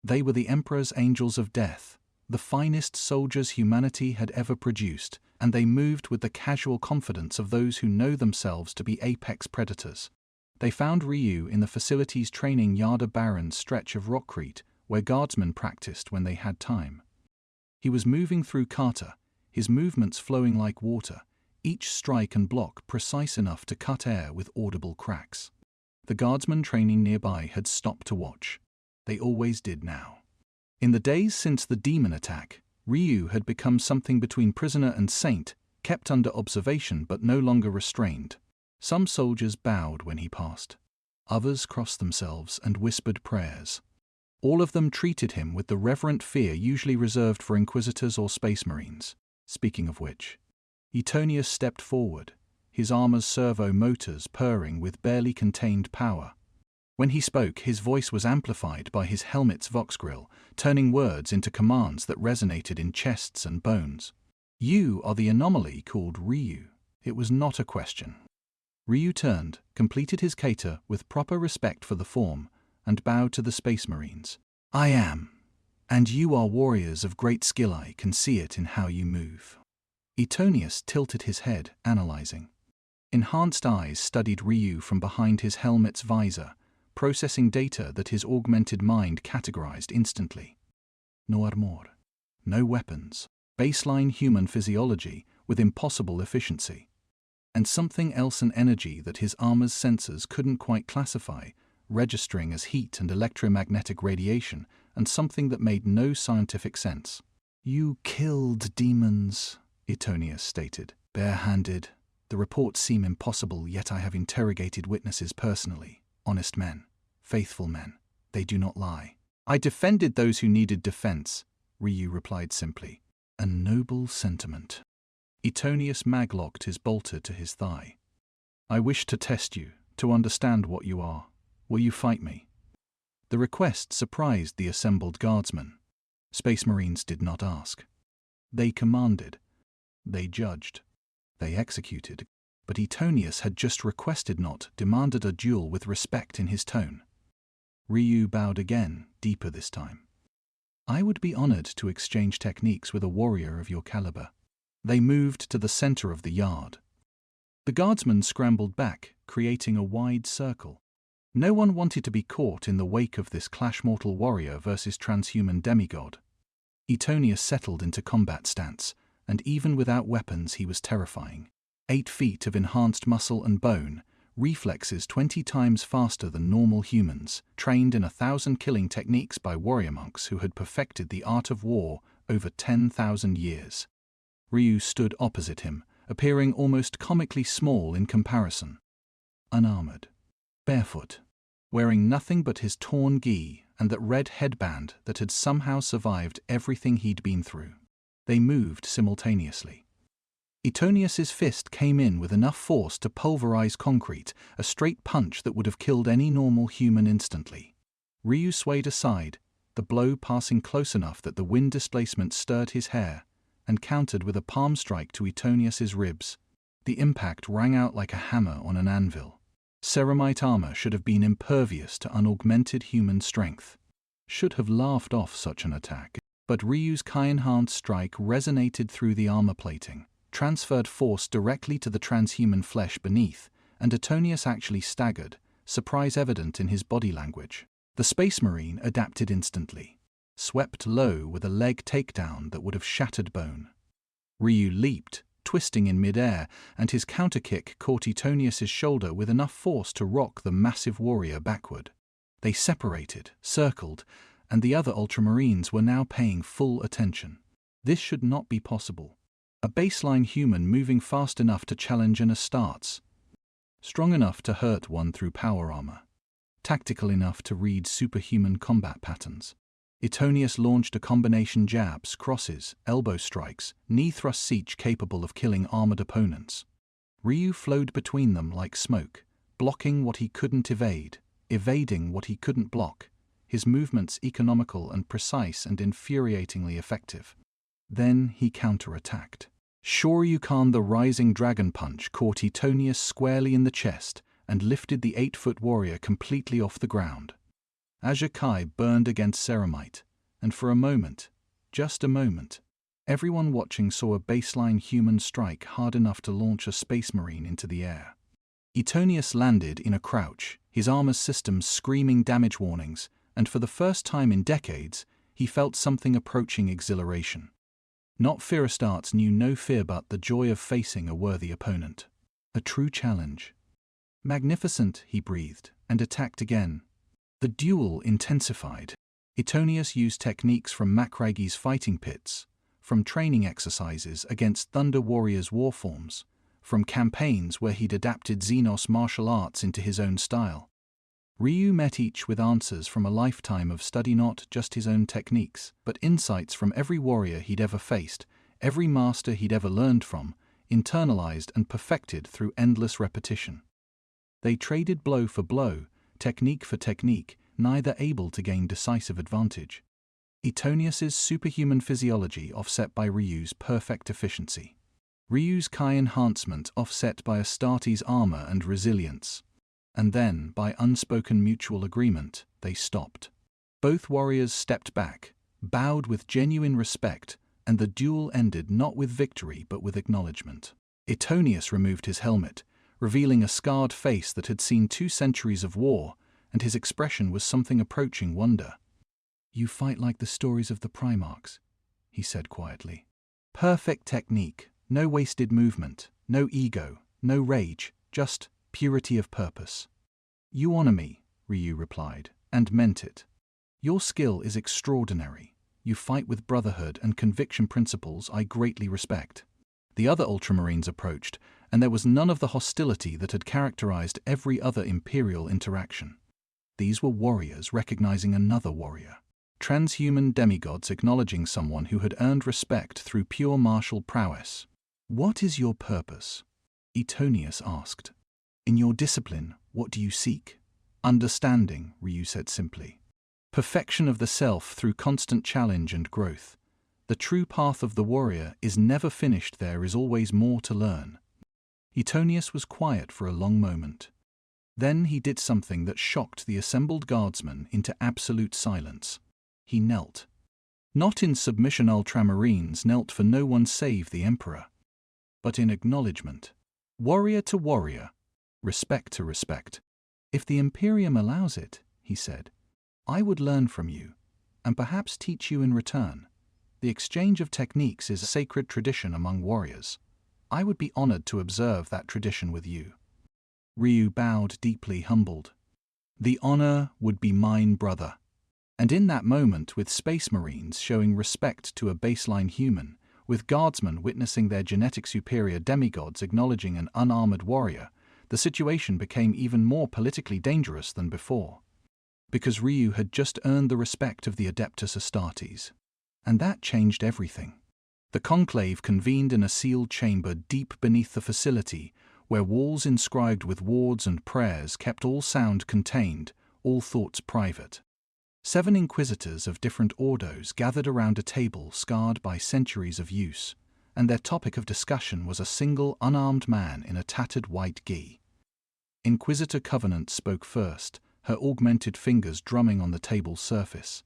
They were the Emperor's angels of death, the finest soldiers humanity had ever produced, and they moved with the casual confidence of those who know themselves to be apex predators. They found Ryu in the facility's training yard, barren stretch of rockcrete, where guardsmen practiced when they had time. He was moving through kata, his movements flowing like water, each strike and block precise enough to cut air with audible cracks. The guardsmen training nearby had stopped to watch. They always did now. In the days since the demon attack, Ryu had become something between prisoner and saint, kept under observation but no longer restrained. Some soldiers bowed when he passed. Others crossed themselves and whispered prayers. All of them treated him with the reverent fear usually reserved for inquisitors or space marines. Speaking of which, Etonius stepped forward, his armor's servo motors purring with barely contained power. When he spoke, his voice was amplified by his helmet's vox grill, turning words into commands that resonated in chests and bones. You are the anomaly called Ryu. It was not a question. Ryu turned, completed his kata with proper respect for the form, and bowed to the space marines. I am. And you are warriors of great skill. I can see it in how you move. Etonius tilted his head, analyzing. Enhanced eyes studied Ryu from behind his helmet's visor, processing data that his augmented mind categorized instantly. No armor. No weapons. Baseline human physiology with impossible efficiency. And something else, an energy that his armor's sensors couldn't quite classify, registering as heat and electromagnetic radiation, and something that made no scientific sense. You killed demons, Etonius stated, barehanded. The reports seem impossible, yet I have interrogated witnesses personally. Honest men, faithful men, they do not lie. I defended those who needed defense, Ryu replied simply. A noble sentiment. Etonius maglocked his bolter to his thigh. I wish to test you, to understand what you are. Will you fight me? The request surprised the assembled guardsmen. Space Marines did not ask. They commanded. They judged. They executed. But Etonius had just requested, not demanded, a duel with respect in his tone. Ryu bowed again, deeper this time. I would be honored to exchange techniques with a warrior of your caliber. They moved to the center of the yard. The guardsmen scrambled back, creating a wide circle. No one wanted to be caught in the wake of this clash, mortal warrior versus transhuman demigod. Etonius settled into combat stance, and even without weapons he was terrifying. 8 feet of enhanced muscle and bone, reflexes 20 times faster than normal humans, trained in 1,000 killing techniques by warrior monks who had perfected the art of war over 10,000 years. Ryu stood opposite him, appearing almost comically small in comparison. Unarmored. Barefoot. Wearing nothing but his torn gi and that red headband that had somehow survived everything he'd been through. They moved simultaneously. Etonius's fist came in with enough force to pulverize concrete, a straight punch that would have killed any normal human instantly. Ryu swayed aside, the blow passing close enough that the wind displacement stirred his hair, and countered with a palm strike to Etonius's ribs. The impact rang out like a hammer on an anvil. Ceramite armor should have been impervious to unaugmented human strength. Should have laughed off such an attack. But Ryu's Ki-enhanced strike resonated through the armor plating, transferred force directly to the transhuman flesh beneath, and Etonius actually staggered, surprise evident in his body language. The Space Marine adapted instantly, swept low with a leg takedown that would have shattered bone. Ryu leaped, twisting in midair, and his counterkick caught Etonius's shoulder with enough force to rock the massive warrior backward. They separated, circled, and the other Ultramarines were now paying full attention. This should not be possible. A baseline human moving fast enough to challenge an Astartes. Strong enough to hurt one through power armor. Tactical enough to read superhuman combat patterns. Etonius launched a combination jabs, crosses, elbow strikes, knee thrusts, each capable of killing armored opponents. Ryu flowed between them like smoke, blocking what he couldn't evade, evading what he couldn't block, his movements economical and precise and infuriatingly effective. Then he counterattacked. Shoryukan, the rising dragon punch, caught Etonius squarely in the chest, and lifted the 8-foot warrior completely off the ground. Azure Kai burned against ceramite, and for a moment, just a moment, everyone watching saw a baseline human strike hard enough to launch a space marine into the air. Etonius landed in a crouch, his armor's systems screaming damage warnings, and for the first time in decades, he felt something approaching exhilaration. Not Pherestarts knew no fear but the joy of facing a worthy opponent. A true challenge. Magnificent, he breathed, and attacked again. The duel intensified. Etonius used techniques from Macragi's fighting pits, from training exercises against Thunder Warriors' warforms, from campaigns where he'd adapted Xenos martial arts into his own style. Ryu met each with answers from a lifetime of study, not just his own techniques, but insights from every warrior he'd ever faced, every master he'd ever learned from, internalized and perfected through endless repetition. They traded blow for blow, technique for technique, neither able to gain decisive advantage. Etonius's superhuman physiology offset by Ryu's perfect efficiency. Ryu's Kai enhancement offset by Astartes' armor and resilience. And then, by unspoken mutual agreement, they stopped. Both warriors stepped back, bowed with genuine respect, and the duel ended not with victory but with acknowledgement. Etonius removed his helmet, revealing a scarred face that had seen 2 centuries of war, and his expression was something approaching wonder. "You fight like the stories of the Primarchs," he said quietly. "Perfect technique, no wasted movement, no ego, no rage, just purity of purpose." "You honor me," Ryu replied, "and meant it. Your skill is extraordinary. You fight with brotherhood and conviction principles I greatly respect." The other Ultramarines approached, and there was none of the hostility that had characterized every other Imperial interaction. These were warriors recognizing another warrior. Transhuman demigods acknowledging someone who had earned respect through pure martial prowess. "What is your purpose?" Etonius asked. "In your discipline, what do you seek?" "Understanding," Ryu said simply. "Perfection of the self through constant challenge and growth. The true path of the warrior is never finished, there is always more to learn." Etonius was quiet for a long moment. Then he did something that shocked the assembled guardsmen into absolute silence. He knelt. Not in submission, Ultramarines knelt for no one save the Emperor, but in acknowledgement. Warrior to warrior, respect to respect. "If the Imperium allows it," he said, "I would learn from you, and perhaps teach you in return. The exchange of techniques is a sacred tradition among warriors. I would be honored to observe that tradition with you." Ryu bowed, deeply humbled. "The honor would be mine, brother." And in that moment, with Space Marines showing respect to a baseline human, with guardsmen witnessing their genetic superior demigods acknowledging an unarmored warrior, the situation became even more politically dangerous than before. Because Ryu had just earned the respect of the Adeptus Astartes. And that changed everything. The conclave convened in a sealed chamber deep beneath the facility, where walls inscribed with wards and prayers kept all sound contained, all thoughts private. 7 inquisitors of different ordos gathered around a table scarred by centuries of use, and their topic of discussion was a single unarmed man in a tattered white gi. Inquisitor Covenant spoke first, her augmented fingers drumming on the table's surface.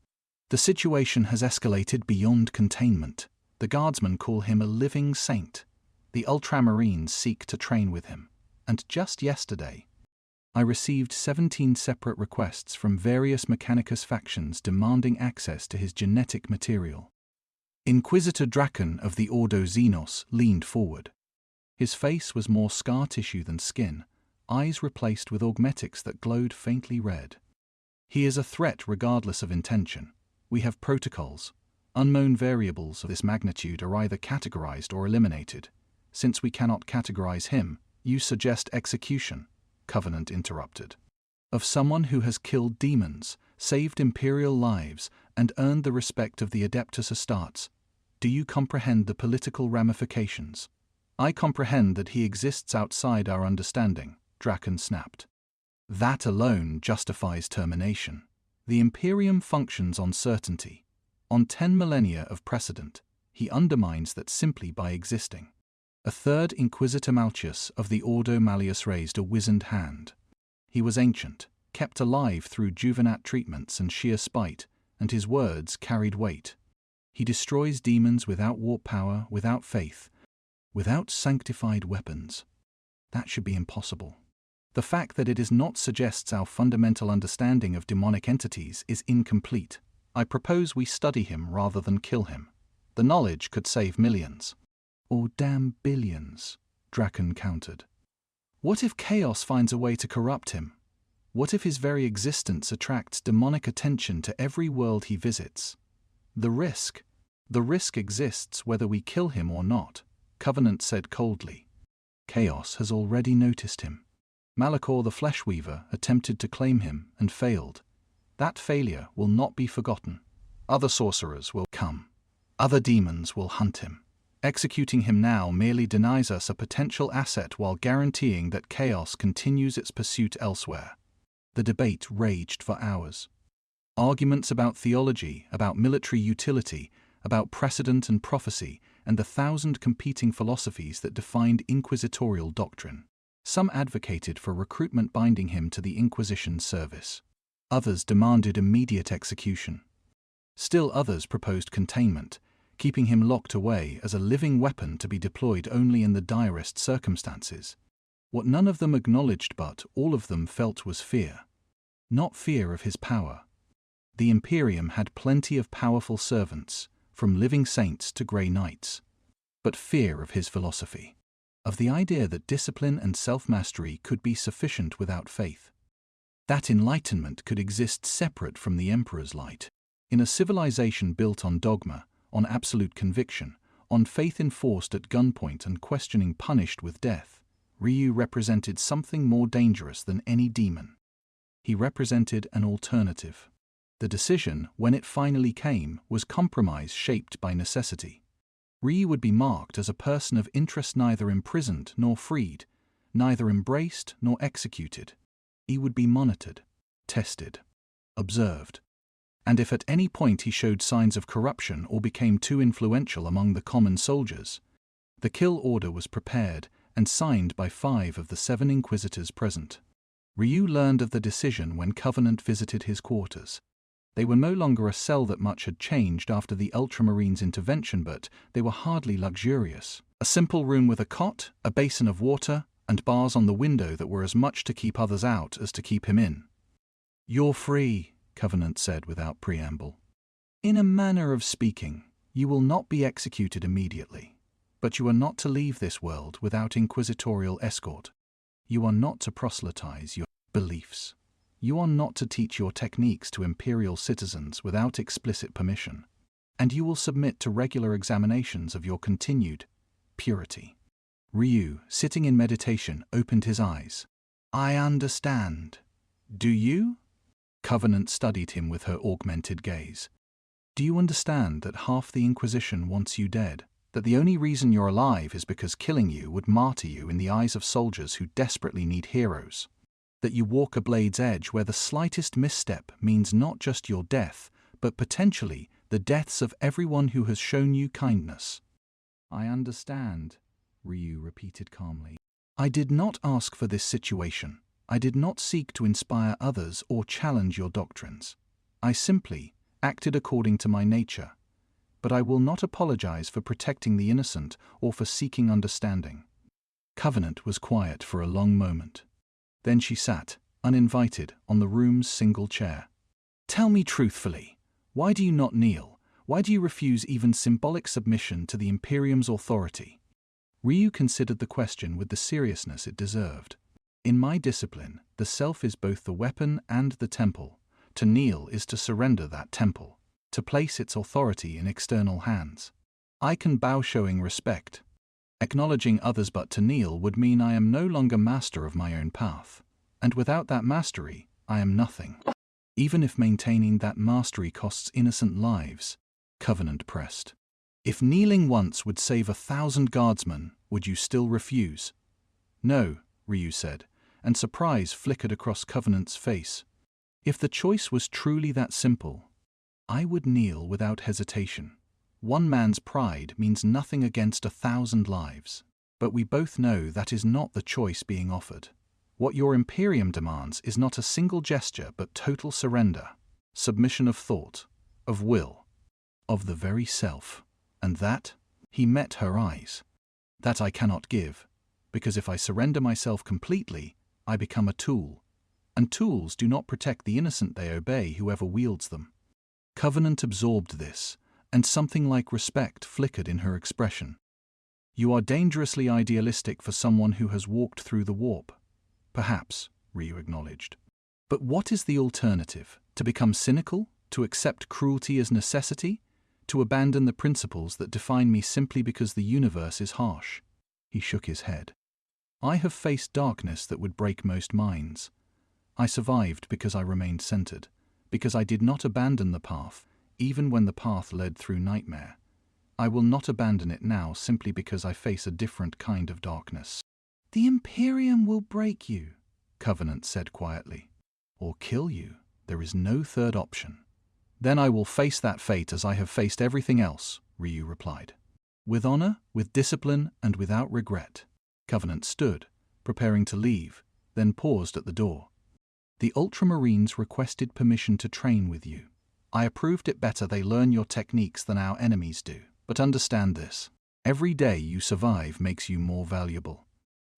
"The situation has escalated beyond containment. The guardsmen call him a living saint. The Ultramarines seek to train with him. And just yesterday, I received 17 separate requests from various Mechanicus factions demanding access to his genetic material." Inquisitor Draken of the Ordo Xenos leaned forward. His face was more scar tissue than skin, eyes replaced with augmetics that glowed faintly red. "He is a threat regardless of intention. We have protocols. Unknown variables of this magnitude are either categorized or eliminated. Since we cannot categorize him, you suggest execution," Covenant interrupted. "Of someone who has killed demons, saved Imperial lives, and earned the respect of the Adeptus Astartes. Do you comprehend the political ramifications?" "I comprehend that he exists outside our understanding," Draken snapped. "That alone justifies termination. The Imperium functions on certainty. On 10 millennia of precedent, he undermines that simply by existing." A third Inquisitor Malchus of the Ordo Malleus raised a wizened hand. He was ancient, kept alive through juvenat treatments and sheer spite, and his words carried weight. He destroys demons without warp power, without faith, without sanctified weapons. That should be impossible. The fact that it is not suggests our fundamental understanding of demonic entities is incomplete. I propose we study him rather than kill him. The knowledge could save millions. Or damn billions, Draken countered. What if chaos finds a way to corrupt him? What if his very existence attracts demonic attention to every world he visits? The risk exists whether we kill him or not, Covenant said coldly. Chaos has already noticed him. Malachor the Fleshweaver attempted to claim him and failed. That failure will not be forgotten. Other sorcerers will come. Other demons will hunt him. Executing him now merely denies us a potential asset while guaranteeing that chaos continues its pursuit elsewhere. The debate raged for hours. Arguments about theology, about military utility, about precedent and prophecy, and the 1,000 competing philosophies that defined inquisitorial doctrine. Some advocated for recruitment binding him to the Inquisition service. Others demanded immediate execution. Still others proposed containment, keeping him locked away as a living weapon to be deployed only in the direst circumstances. What none of them acknowledged but all of them felt was fear. Not fear of his power. The Imperium had plenty of powerful servants, from living saints to grey knights. But fear of his philosophy. Of the idea that discipline and self-mastery could be sufficient without faith. That enlightenment could exist separate from the Emperor's light. In a civilization built on dogma, on absolute conviction, on faith enforced at gunpoint and questioning punished with death, Ryu represented something more dangerous than any demon. He represented an alternative. The decision, when it finally came, was compromise shaped by necessity. Ryu would be marked as a person of interest neither imprisoned nor freed, neither embraced nor executed. He would be monitored, tested, observed. And if at any point he showed signs of corruption or became too influential among the common soldiers, the kill order was prepared and signed by 5 of the 7 inquisitors present. Ryu learned of the decision when Covenant visited his quarters. They were no longer a cell that much had changed after the Ultramarines' intervention, but they were hardly luxurious. A simple room with a cot, a basin of water, and bars on the window that were as much to keep others out as to keep him in. "You're free," Covenant said without preamble. "In a manner of speaking, you will not be executed immediately, but you are not to leave this world without inquisitorial escort. You are not to proselytize your beliefs. You are not to teach your techniques to Imperial citizens without explicit permission, and you will submit to regular examinations of your continued purity." Ryu, sitting in meditation, opened his eyes. "I understand. Do you?" Covenant studied him with her augmented gaze. "Do you understand that half the Inquisition wants you dead? That the only reason you're alive is because killing you would martyr you in the eyes of soldiers who desperately need heroes? That you walk a blade's edge where the slightest misstep means not just your death, but potentially the deaths of everyone who has shown you kindness?" "I understand," Ryu repeated calmly. "I did not ask for this situation. I did not seek to inspire others or challenge your doctrines. I simply acted according to my nature. But I will not apologize for protecting the innocent or for seeking understanding." Covenant was quiet for a long moment. Then she sat, uninvited, on the room's single chair. "Tell me truthfully, why do you not kneel? Why do you refuse even symbolic submission to the Imperium's authority?" Ryu considered the question with the seriousness it deserved. "In my discipline, the self is both the weapon and the temple. To kneel is to surrender that temple, to place its authority in external hands. I can bow showing respect. Acknowledging others, but to kneel would mean I am no longer master of my own path. And without that mastery, I am nothing. Even if maintaining that mastery costs innocent lives," Covenant pressed. "If kneeling once would save 1,000 guardsmen, would you still refuse?" "No," Ryu said, and surprise flickered across Covenant's face. "If the choice was truly that simple, I would kneel without hesitation. One man's pride means nothing against 1,000 lives. But we both know that is not the choice being offered. What your Imperium demands is not a single gesture but total surrender, submission of thought, of will, of the very self. And that, he met her eyes, that I cannot give, because if I surrender myself completely, I become a tool, and tools do not protect the innocent, they obey whoever wields them. Covenant absorbed this, and something like respect flickered in her expression. You are dangerously idealistic for someone who has walked through the warp. Perhaps, Ryu acknowledged. But what is the alternative? To become cynical? To accept cruelty as necessity? To abandon the principles that define me simply because the universe is harsh? He shook his head. I have faced darkness that would break most minds. I survived because I remained centered, because I did not abandon the path, even when the path led through nightmare. I will not abandon it now simply because I face a different kind of darkness. The Imperium will break you, Covenant said quietly. Or kill you. There is no third option. Then I will face that fate as I have faced everything else, Ryu replied. With honor, with discipline, and without regret. Covenant stood, preparing to leave, then paused at the door. The Ultramarines requested permission to train with you. I approved it. Better they learn your techniques than our enemies do. But understand this. Every day you survive makes you more valuable.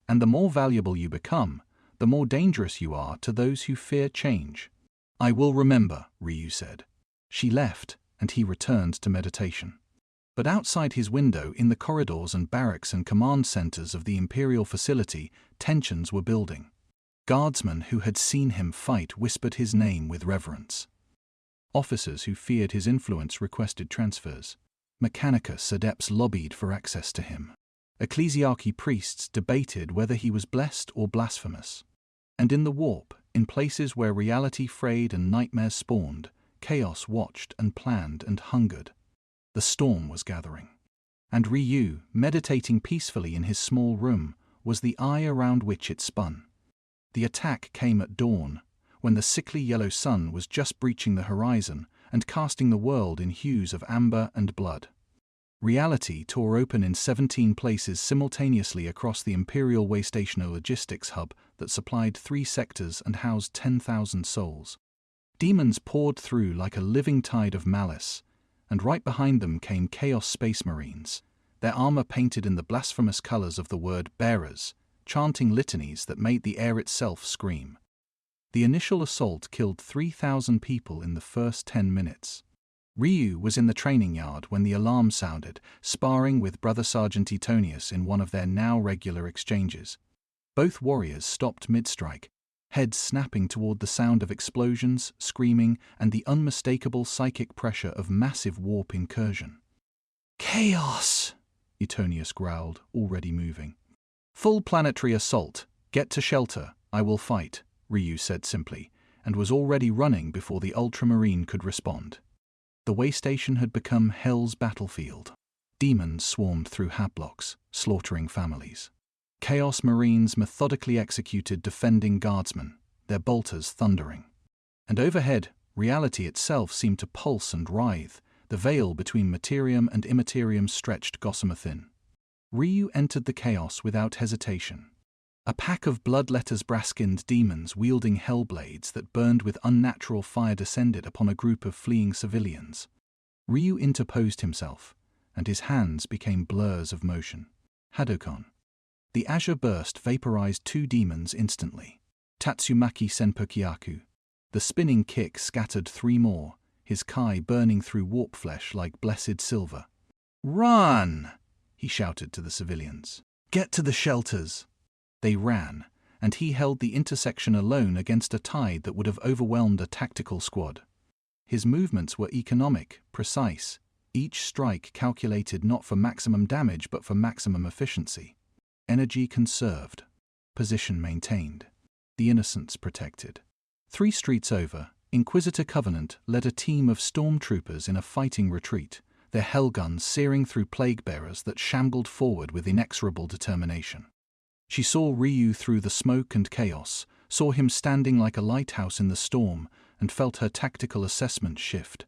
And the more valuable you become, the more dangerous you are to those who fear change. I will remember, Ryu said. She left, and he returned to meditation. But outside his window, in the corridors and barracks and command centers of the Imperial facility, tensions were building. Guardsmen who had seen him fight whispered his name with reverence. Officers who feared his influence requested transfers. Mechanicus adepts lobbied for access to him. Ecclesiarchy priests debated whether he was blessed or blasphemous. And in the warp, in places where reality frayed and nightmares spawned, chaos watched and planned and hungered. The storm was gathering. And Ryu, meditating peacefully in his small room, was the eye around which it spun. The attack came at dawn, when the sickly yellow sun was just breaching the horizon and casting the world in hues of amber and blood. Reality tore open in 17 places simultaneously across the Imperial Waystation logistics hub that supplied 3 sectors and housed 10,000 souls. Demons poured through like a living tide of malice, and right behind them came Chaos Space Marines, their armor painted in the blasphemous colors of the word bearers, chanting litanies that made the air itself scream. The initial assault killed 3,000 people in the first 10 minutes. Ryu was in the training yard when the alarm sounded, sparring with Brother Sergeant Etonius in one of their now regular exchanges. Both warriors stopped mid-strike, heads snapping toward the sound of explosions, screaming, and the unmistakable psychic pressure of massive warp incursion. "Chaos!" Etonius growled, already moving. "Full planetary assault. Get to shelter. I will fight," Ryu said simply, and was already running before the Ultramarine could respond. The waystation had become Hell's battlefield. Demons swarmed through habblocks, slaughtering families. Chaos Marines methodically executed defending guardsmen, their bolters thundering. And overhead, reality itself seemed to pulse and writhe, the veil between materium and immaterium stretched gossamer thin. Ryu entered the chaos without hesitation. A pack of blood-letters brass-skinned demons wielding hellblades that burned with unnatural fire descended upon a group of fleeing civilians. Ryu interposed himself, and his hands became blurs of motion. Hadouken. The azure burst vaporized 2 demons instantly. Tatsumaki Senpokyaku. The spinning kick scattered 3 more, his kai burning through warp flesh like blessed silver. "Run!" he shouted to the civilians. "Get to the shelters!" They ran, and he held the intersection alone against a tide that would have overwhelmed a tactical squad. His movements were economic, precise, each strike calculated not for maximum damage but for maximum efficiency. Energy conserved, position maintained, the innocents protected. 3 streets over, Inquisitor Covenant led a team of stormtroopers in a fighting retreat, their hellguns searing through plague-bearers that shambled forward with inexorable determination. She saw Ryu through the smoke and chaos, saw him standing like a lighthouse in the storm, and felt her tactical assessment shift.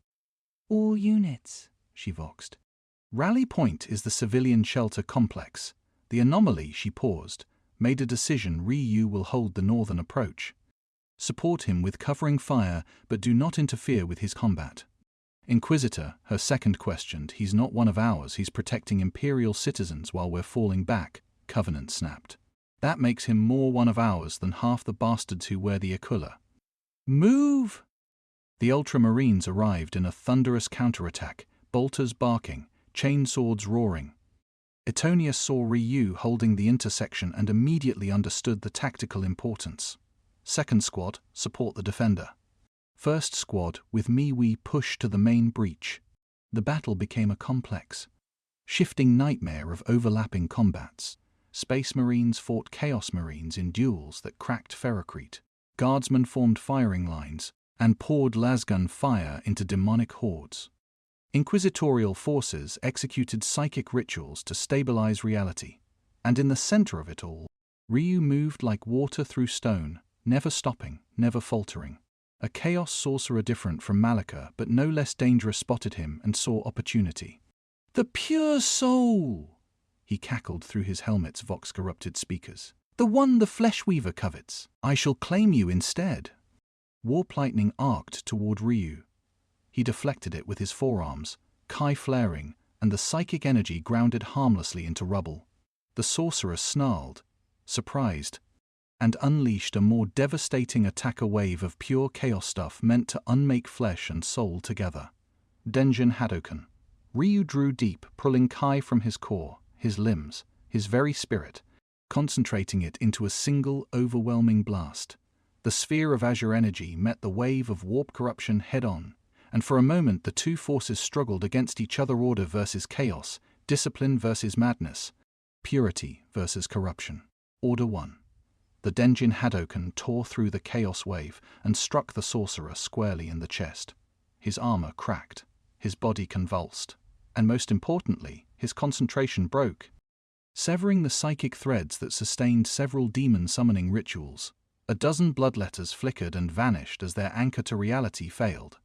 "All units," she voxed. "Rally point is the civilian shelter complex. The anomaly," she paused, made a decision: Ryu will hold the northern approach. Support him with covering fire, but do not interfere with his combat. Inquisitor, her second questioned, he's not one of ours, he's protecting Imperial citizens while we're falling back, Covenant snapped. That makes him more one of ours than half the bastards who wear the Aquila. Move! The Ultramarines arrived in a thunderous counterattack, bolters barking, chainswords roaring. Etonius saw Ryu holding the intersection and immediately understood the tactical importance. Second squad, support the defender. First squad, with me we push to the main breach. The battle became a complex, shifting nightmare of overlapping combats. Space Marines fought Chaos Marines in duels that cracked Ferrocrete. Guardsmen formed firing lines and poured lasgun fire into demonic hordes. Inquisitorial forces executed psychic rituals to stabilize reality. And in the center of it all, Ryu moved like water through stone, never stopping, never faltering. A chaos sorcerer different from Malika, but no less dangerous, spotted him and saw opportunity. The pure soul! He cackled through his helmet's vox-corrupted speakers. The one the Fleshweaver covets. I shall claim you instead. Warp lightning arced toward Ryu. He deflected it with his forearms, Kai flaring, and the psychic energy grounded harmlessly into rubble. The sorcerer snarled, surprised, and unleashed a more devastating attack, a wave of pure chaos stuff meant to unmake flesh and soul together. Denjin Hadoken. Ryu drew deep, pulling Kai from his core, his limbs, his very spirit, concentrating it into a single overwhelming blast. The sphere of azure energy met the wave of warp corruption head-on, and for a moment the two forces struggled against each other: order versus chaos, discipline versus madness, purity versus corruption. Order 1. The Denjin Hadoken tore through the chaos wave and struck the sorcerer squarely in the chest. His armor cracked, his body convulsed, and most importantly, his concentration broke, severing the psychic threads that sustained several demon summoning rituals. A dozen bloodletters flickered and vanished as their anchor to reality failed.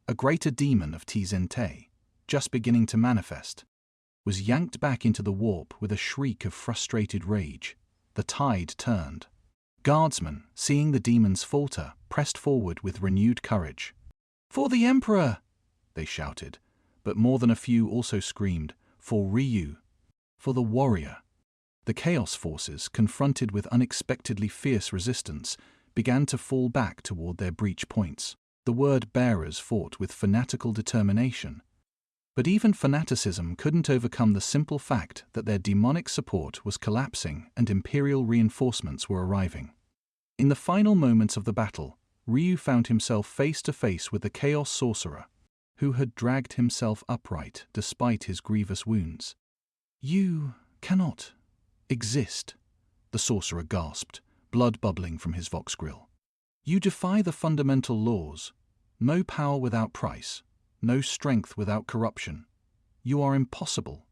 A greater demon of Tzente, just beginning to manifest, was yanked back into the warp with a shriek of frustrated rage. The tide turned. Guardsmen, seeing the demons falter, pressed forward with renewed courage. For the Emperor! They shouted, but more than a few also screamed, for Ryu, for the warrior. The Chaos forces, confronted with unexpectedly fierce resistance, began to fall back toward their breach points. The word-bearers fought with fanatical determination. But even fanaticism couldn't overcome the simple fact that their demonic support was collapsing and Imperial reinforcements were arriving. In the final moments of the battle, Ryu found himself face to face with the Chaos Sorcerer, who had dragged himself upright despite his grievous wounds. You cannot exist, the sorcerer gasped, blood bubbling from his vox grill. You defy the fundamental laws. No power without price, no strength without corruption. You are impossible.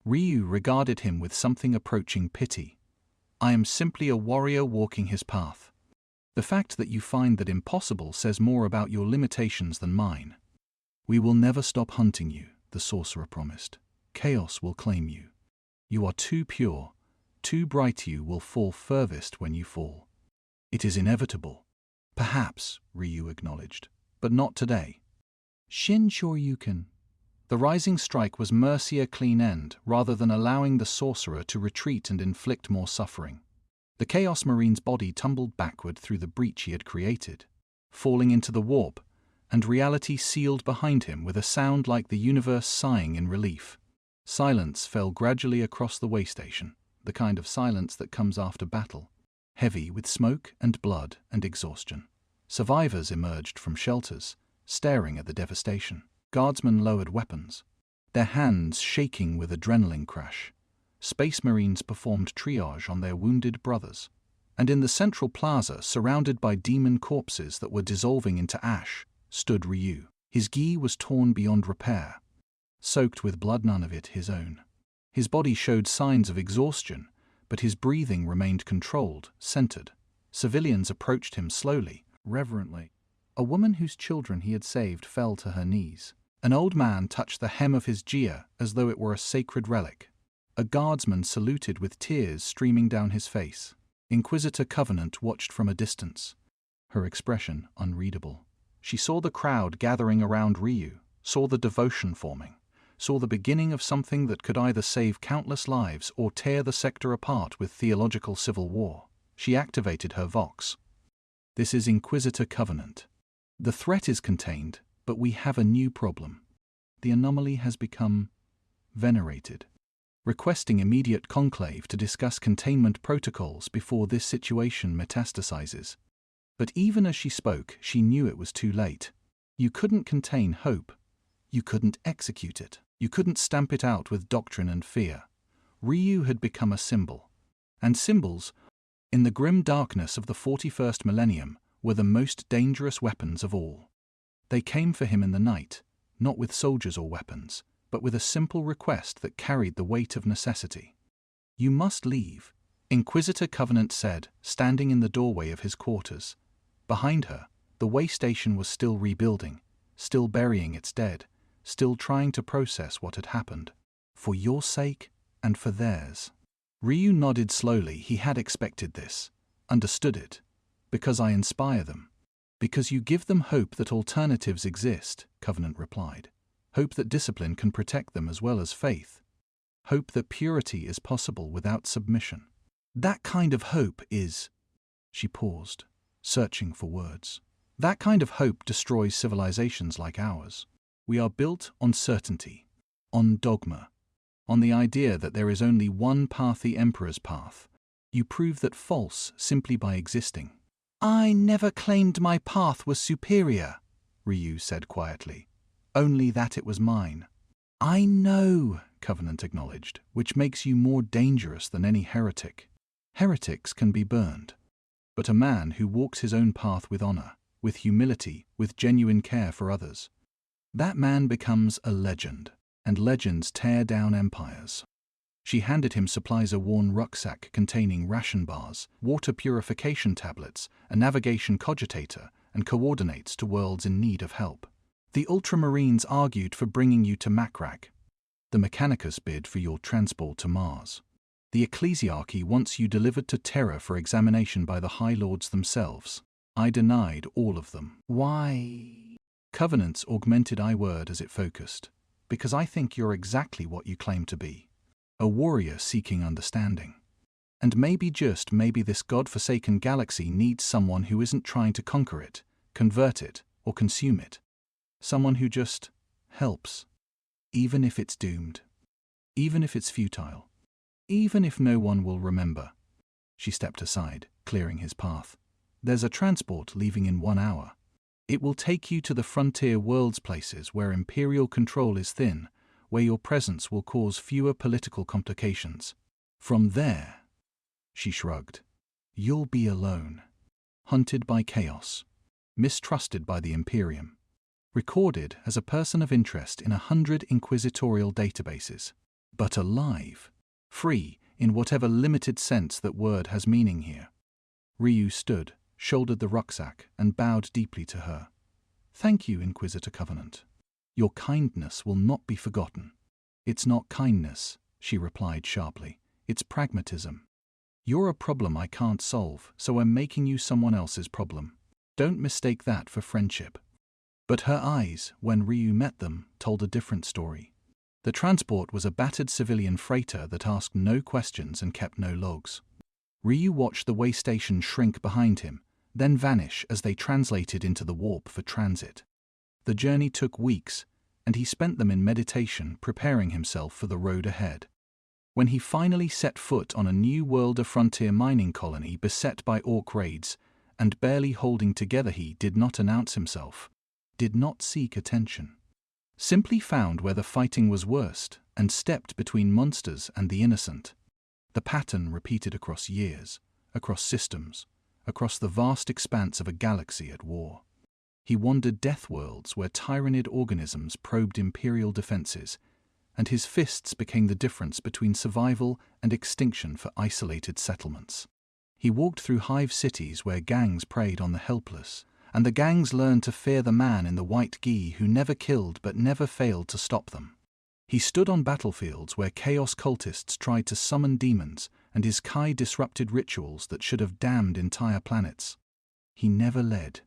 Ryu regarded him with something approaching pity. I am simply a warrior walking his path. The fact that you find that impossible says more about your limitations than mine. We will never stop hunting you, the sorcerer promised. Chaos will claim you. You are too pure, too bright. You will fall furthest when you fall. It is inevitable. Perhaps, Ryu acknowledged, but not today. Shin Shoryuken. The rising strike was mercy, a clean end, rather than allowing the sorcerer to retreat and inflict more suffering. The Chaos Marine's body tumbled backward through the breach he had created, falling into the warp, and reality sealed behind him with a sound like the universe sighing in relief. Silence fell gradually across the waystation, the kind of silence that comes after battle, heavy with smoke and blood and exhaustion. Survivors emerged from shelters, staring at the devastation. Guardsmen lowered weapons, their hands shaking with adrenaline crash. Space Marines performed triage on their wounded brothers. And in the central plaza, surrounded by demon corpses that were dissolving into ash, stood Ryu. His gi was torn beyond repair, soaked with blood, none of it his own. His body showed signs of exhaustion, but his breathing remained controlled, centered. Civilians approached him slowly, reverently. A woman whose children he had saved fell to her knees. An old man touched the hem of his jia as though it were a sacred relic. A guardsman saluted with tears streaming down his face. Inquisitor Covenant watched from a distance, her expression unreadable. She saw the crowd gathering around Ryu, saw the devotion forming, saw the beginning of something that could either save countless lives or tear the sector apart with theological civil war. She activated her vox. This is Inquisitor Covenant. The threat is contained, but we have a new problem. The anomaly has become venerated, requesting immediate conclave to discuss containment protocols before this situation metastasizes. But even as she spoke, she knew it was too late. You couldn't contain hope. You couldn't execute it. You couldn't stamp it out with doctrine and fear. Ryu had become a symbol. And symbols, in the grim darkness of the 41st millennium, were the most dangerous weapons of all. They came for him in the night, not with soldiers or weapons, but with a simple request that carried the weight of necessity. You must leave, Inquisitor Covenant said, standing in the doorway of his quarters. Behind her, the way station was still rebuilding, still burying its dead, still trying to process what had happened. For your sake and for theirs. Ryu nodded slowly. He had expected this, understood it. Because I inspire them. Because you give them hope that alternatives exist, Covenant replied. Hope that discipline can protect them as well as faith. Hope that purity is possible without submission. That kind of hope is... She paused, searching for words. That kind of hope destroys civilizations like ours. We are built on certainty, on dogma, on the idea that there is only one path, the Emperor's path. You prove that false simply by existing. I never claimed my path was superior, Ryu said quietly. Only that it was mine. I know, Covenant acknowledged, which makes you more dangerous than any heretic. Heretics can be burned. But a man who walks his own path with honor, with humility, with genuine care for others, that man becomes a legend, and legends tear down empires. She handed him supplies, a worn rucksack containing ration bars, water purification tablets, a navigation cogitator, and coordinates to worlds in need of help. The Ultramarines argued for bringing you to Macragge. The Mechanicus bid for your transport to Mars. The Ecclesiarchy wants you delivered to Terra for examination by the High Lords themselves. I denied all of them. Why? Covenant's augmented I word as it focused. Because I think you're exactly what you claim to be. A warrior seeking understanding. And maybe, just maybe, this god-forsaken galaxy needs someone who isn't trying to conquer it, convert it, or consume it. Someone who just helps. Even if it's doomed. Even if it's futile. Even if no one will remember. She stepped aside, clearing his path. There's a transport leaving in 1 hour. It will take you to the frontier worlds, places where imperial control is thin, where your presence will cause fewer political complications. From there, she shrugged, you'll be alone. Hunted by chaos. Mistrusted by the Imperium. Recorded as a person of interest in 100 inquisitorial databases. But alive. Free, in whatever limited sense that word has meaning here. Ryu stood, shouldered the rucksack, and bowed deeply to her. Thank you, Inquisitor Covenant. Your kindness will not be forgotten. It's not kindness, she replied sharply. It's pragmatism. You're a problem I can't solve, so I'm making you someone else's problem. Don't mistake that for friendship. But her eyes, when Ryu met them, told a different story. The transport was a battered civilian freighter that asked no questions and kept no logs. Ryu watched the way station shrink behind him, then vanish as they translated into the warp for transit. The journey took weeks, and he spent them in meditation, preparing himself for the road ahead. When he finally set foot on a new world, a frontier mining colony beset by orc raids, and barely holding together, he did not announce himself, did not seek attention. Simply found where the fighting was worst and stepped between monsters and the innocent. The pattern repeated across years, across systems, across the vast expanse of a galaxy at war. He wandered death worlds where tyrannid organisms probed imperial defenses, and his fists became the difference between survival and extinction for isolated settlements. He walked through hive cities where gangs preyed on the helpless, and the gangs learned to fear the man in the white gi who never killed but never failed to stop them. He stood on battlefields where chaos cultists tried to summon demons, and his Kai disrupted rituals that should have damned entire planets. He never led,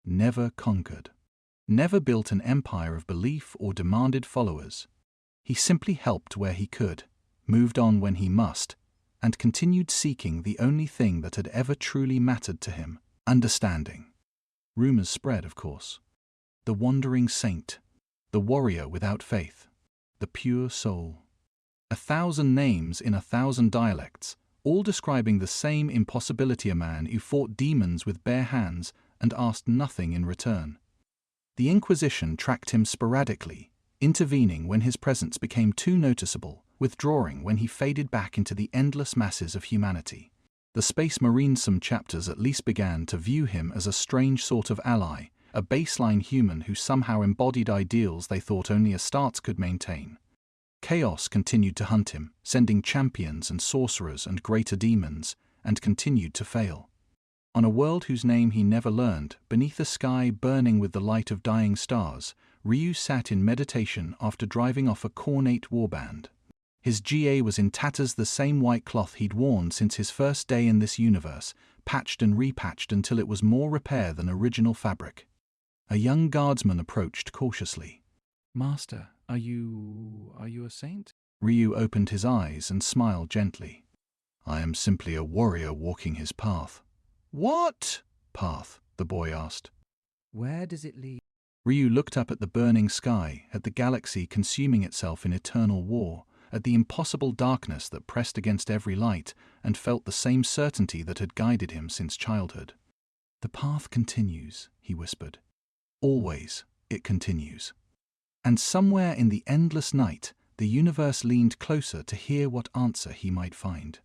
never conquered, never built an empire of belief or demanded followers. He simply helped where he could, moved on when he must, and continued seeking the only thing that had ever truly mattered to him: understanding. Rumors spread, of course. The wandering saint, the warrior without faith, the pure soul. 1,000 names in 1,000 dialects, all describing the same impossibility: a man who fought demons with bare hands and asked nothing in return. The Inquisition tracked him sporadically, intervening when his presence became too noticeable, withdrawing when he faded back into the endless masses of humanity. The Space Marines, some chapters at least, began to view him as a strange sort of ally, a baseline human who somehow embodied ideals they thought only Astartes could maintain. Chaos continued to hunt him, sending champions and sorcerers and greater demons, and continued to fail. On a world whose name he never learned, beneath a sky burning with the light of dying stars, Ryu sat in meditation after driving off a cornate warband. His GA was in tatters, the same white cloth he'd worn since his first day in this universe, patched and repatched until it was more repair than original fabric. A young guardsman approached cautiously. Master, are you a saint? Ryu opened his eyes and smiled gently. I am simply a warrior walking his path. What path? The boy asked. Where does it lead? Ryu looked up at the burning sky, at the galaxy consuming itself in eternal war, at the impossible darkness that pressed against every light, and felt the same certainty that had guided him since childhood. The path continues, he whispered. Always it continues. And somewhere in the endless night, the universe leaned closer to hear what answer he might find.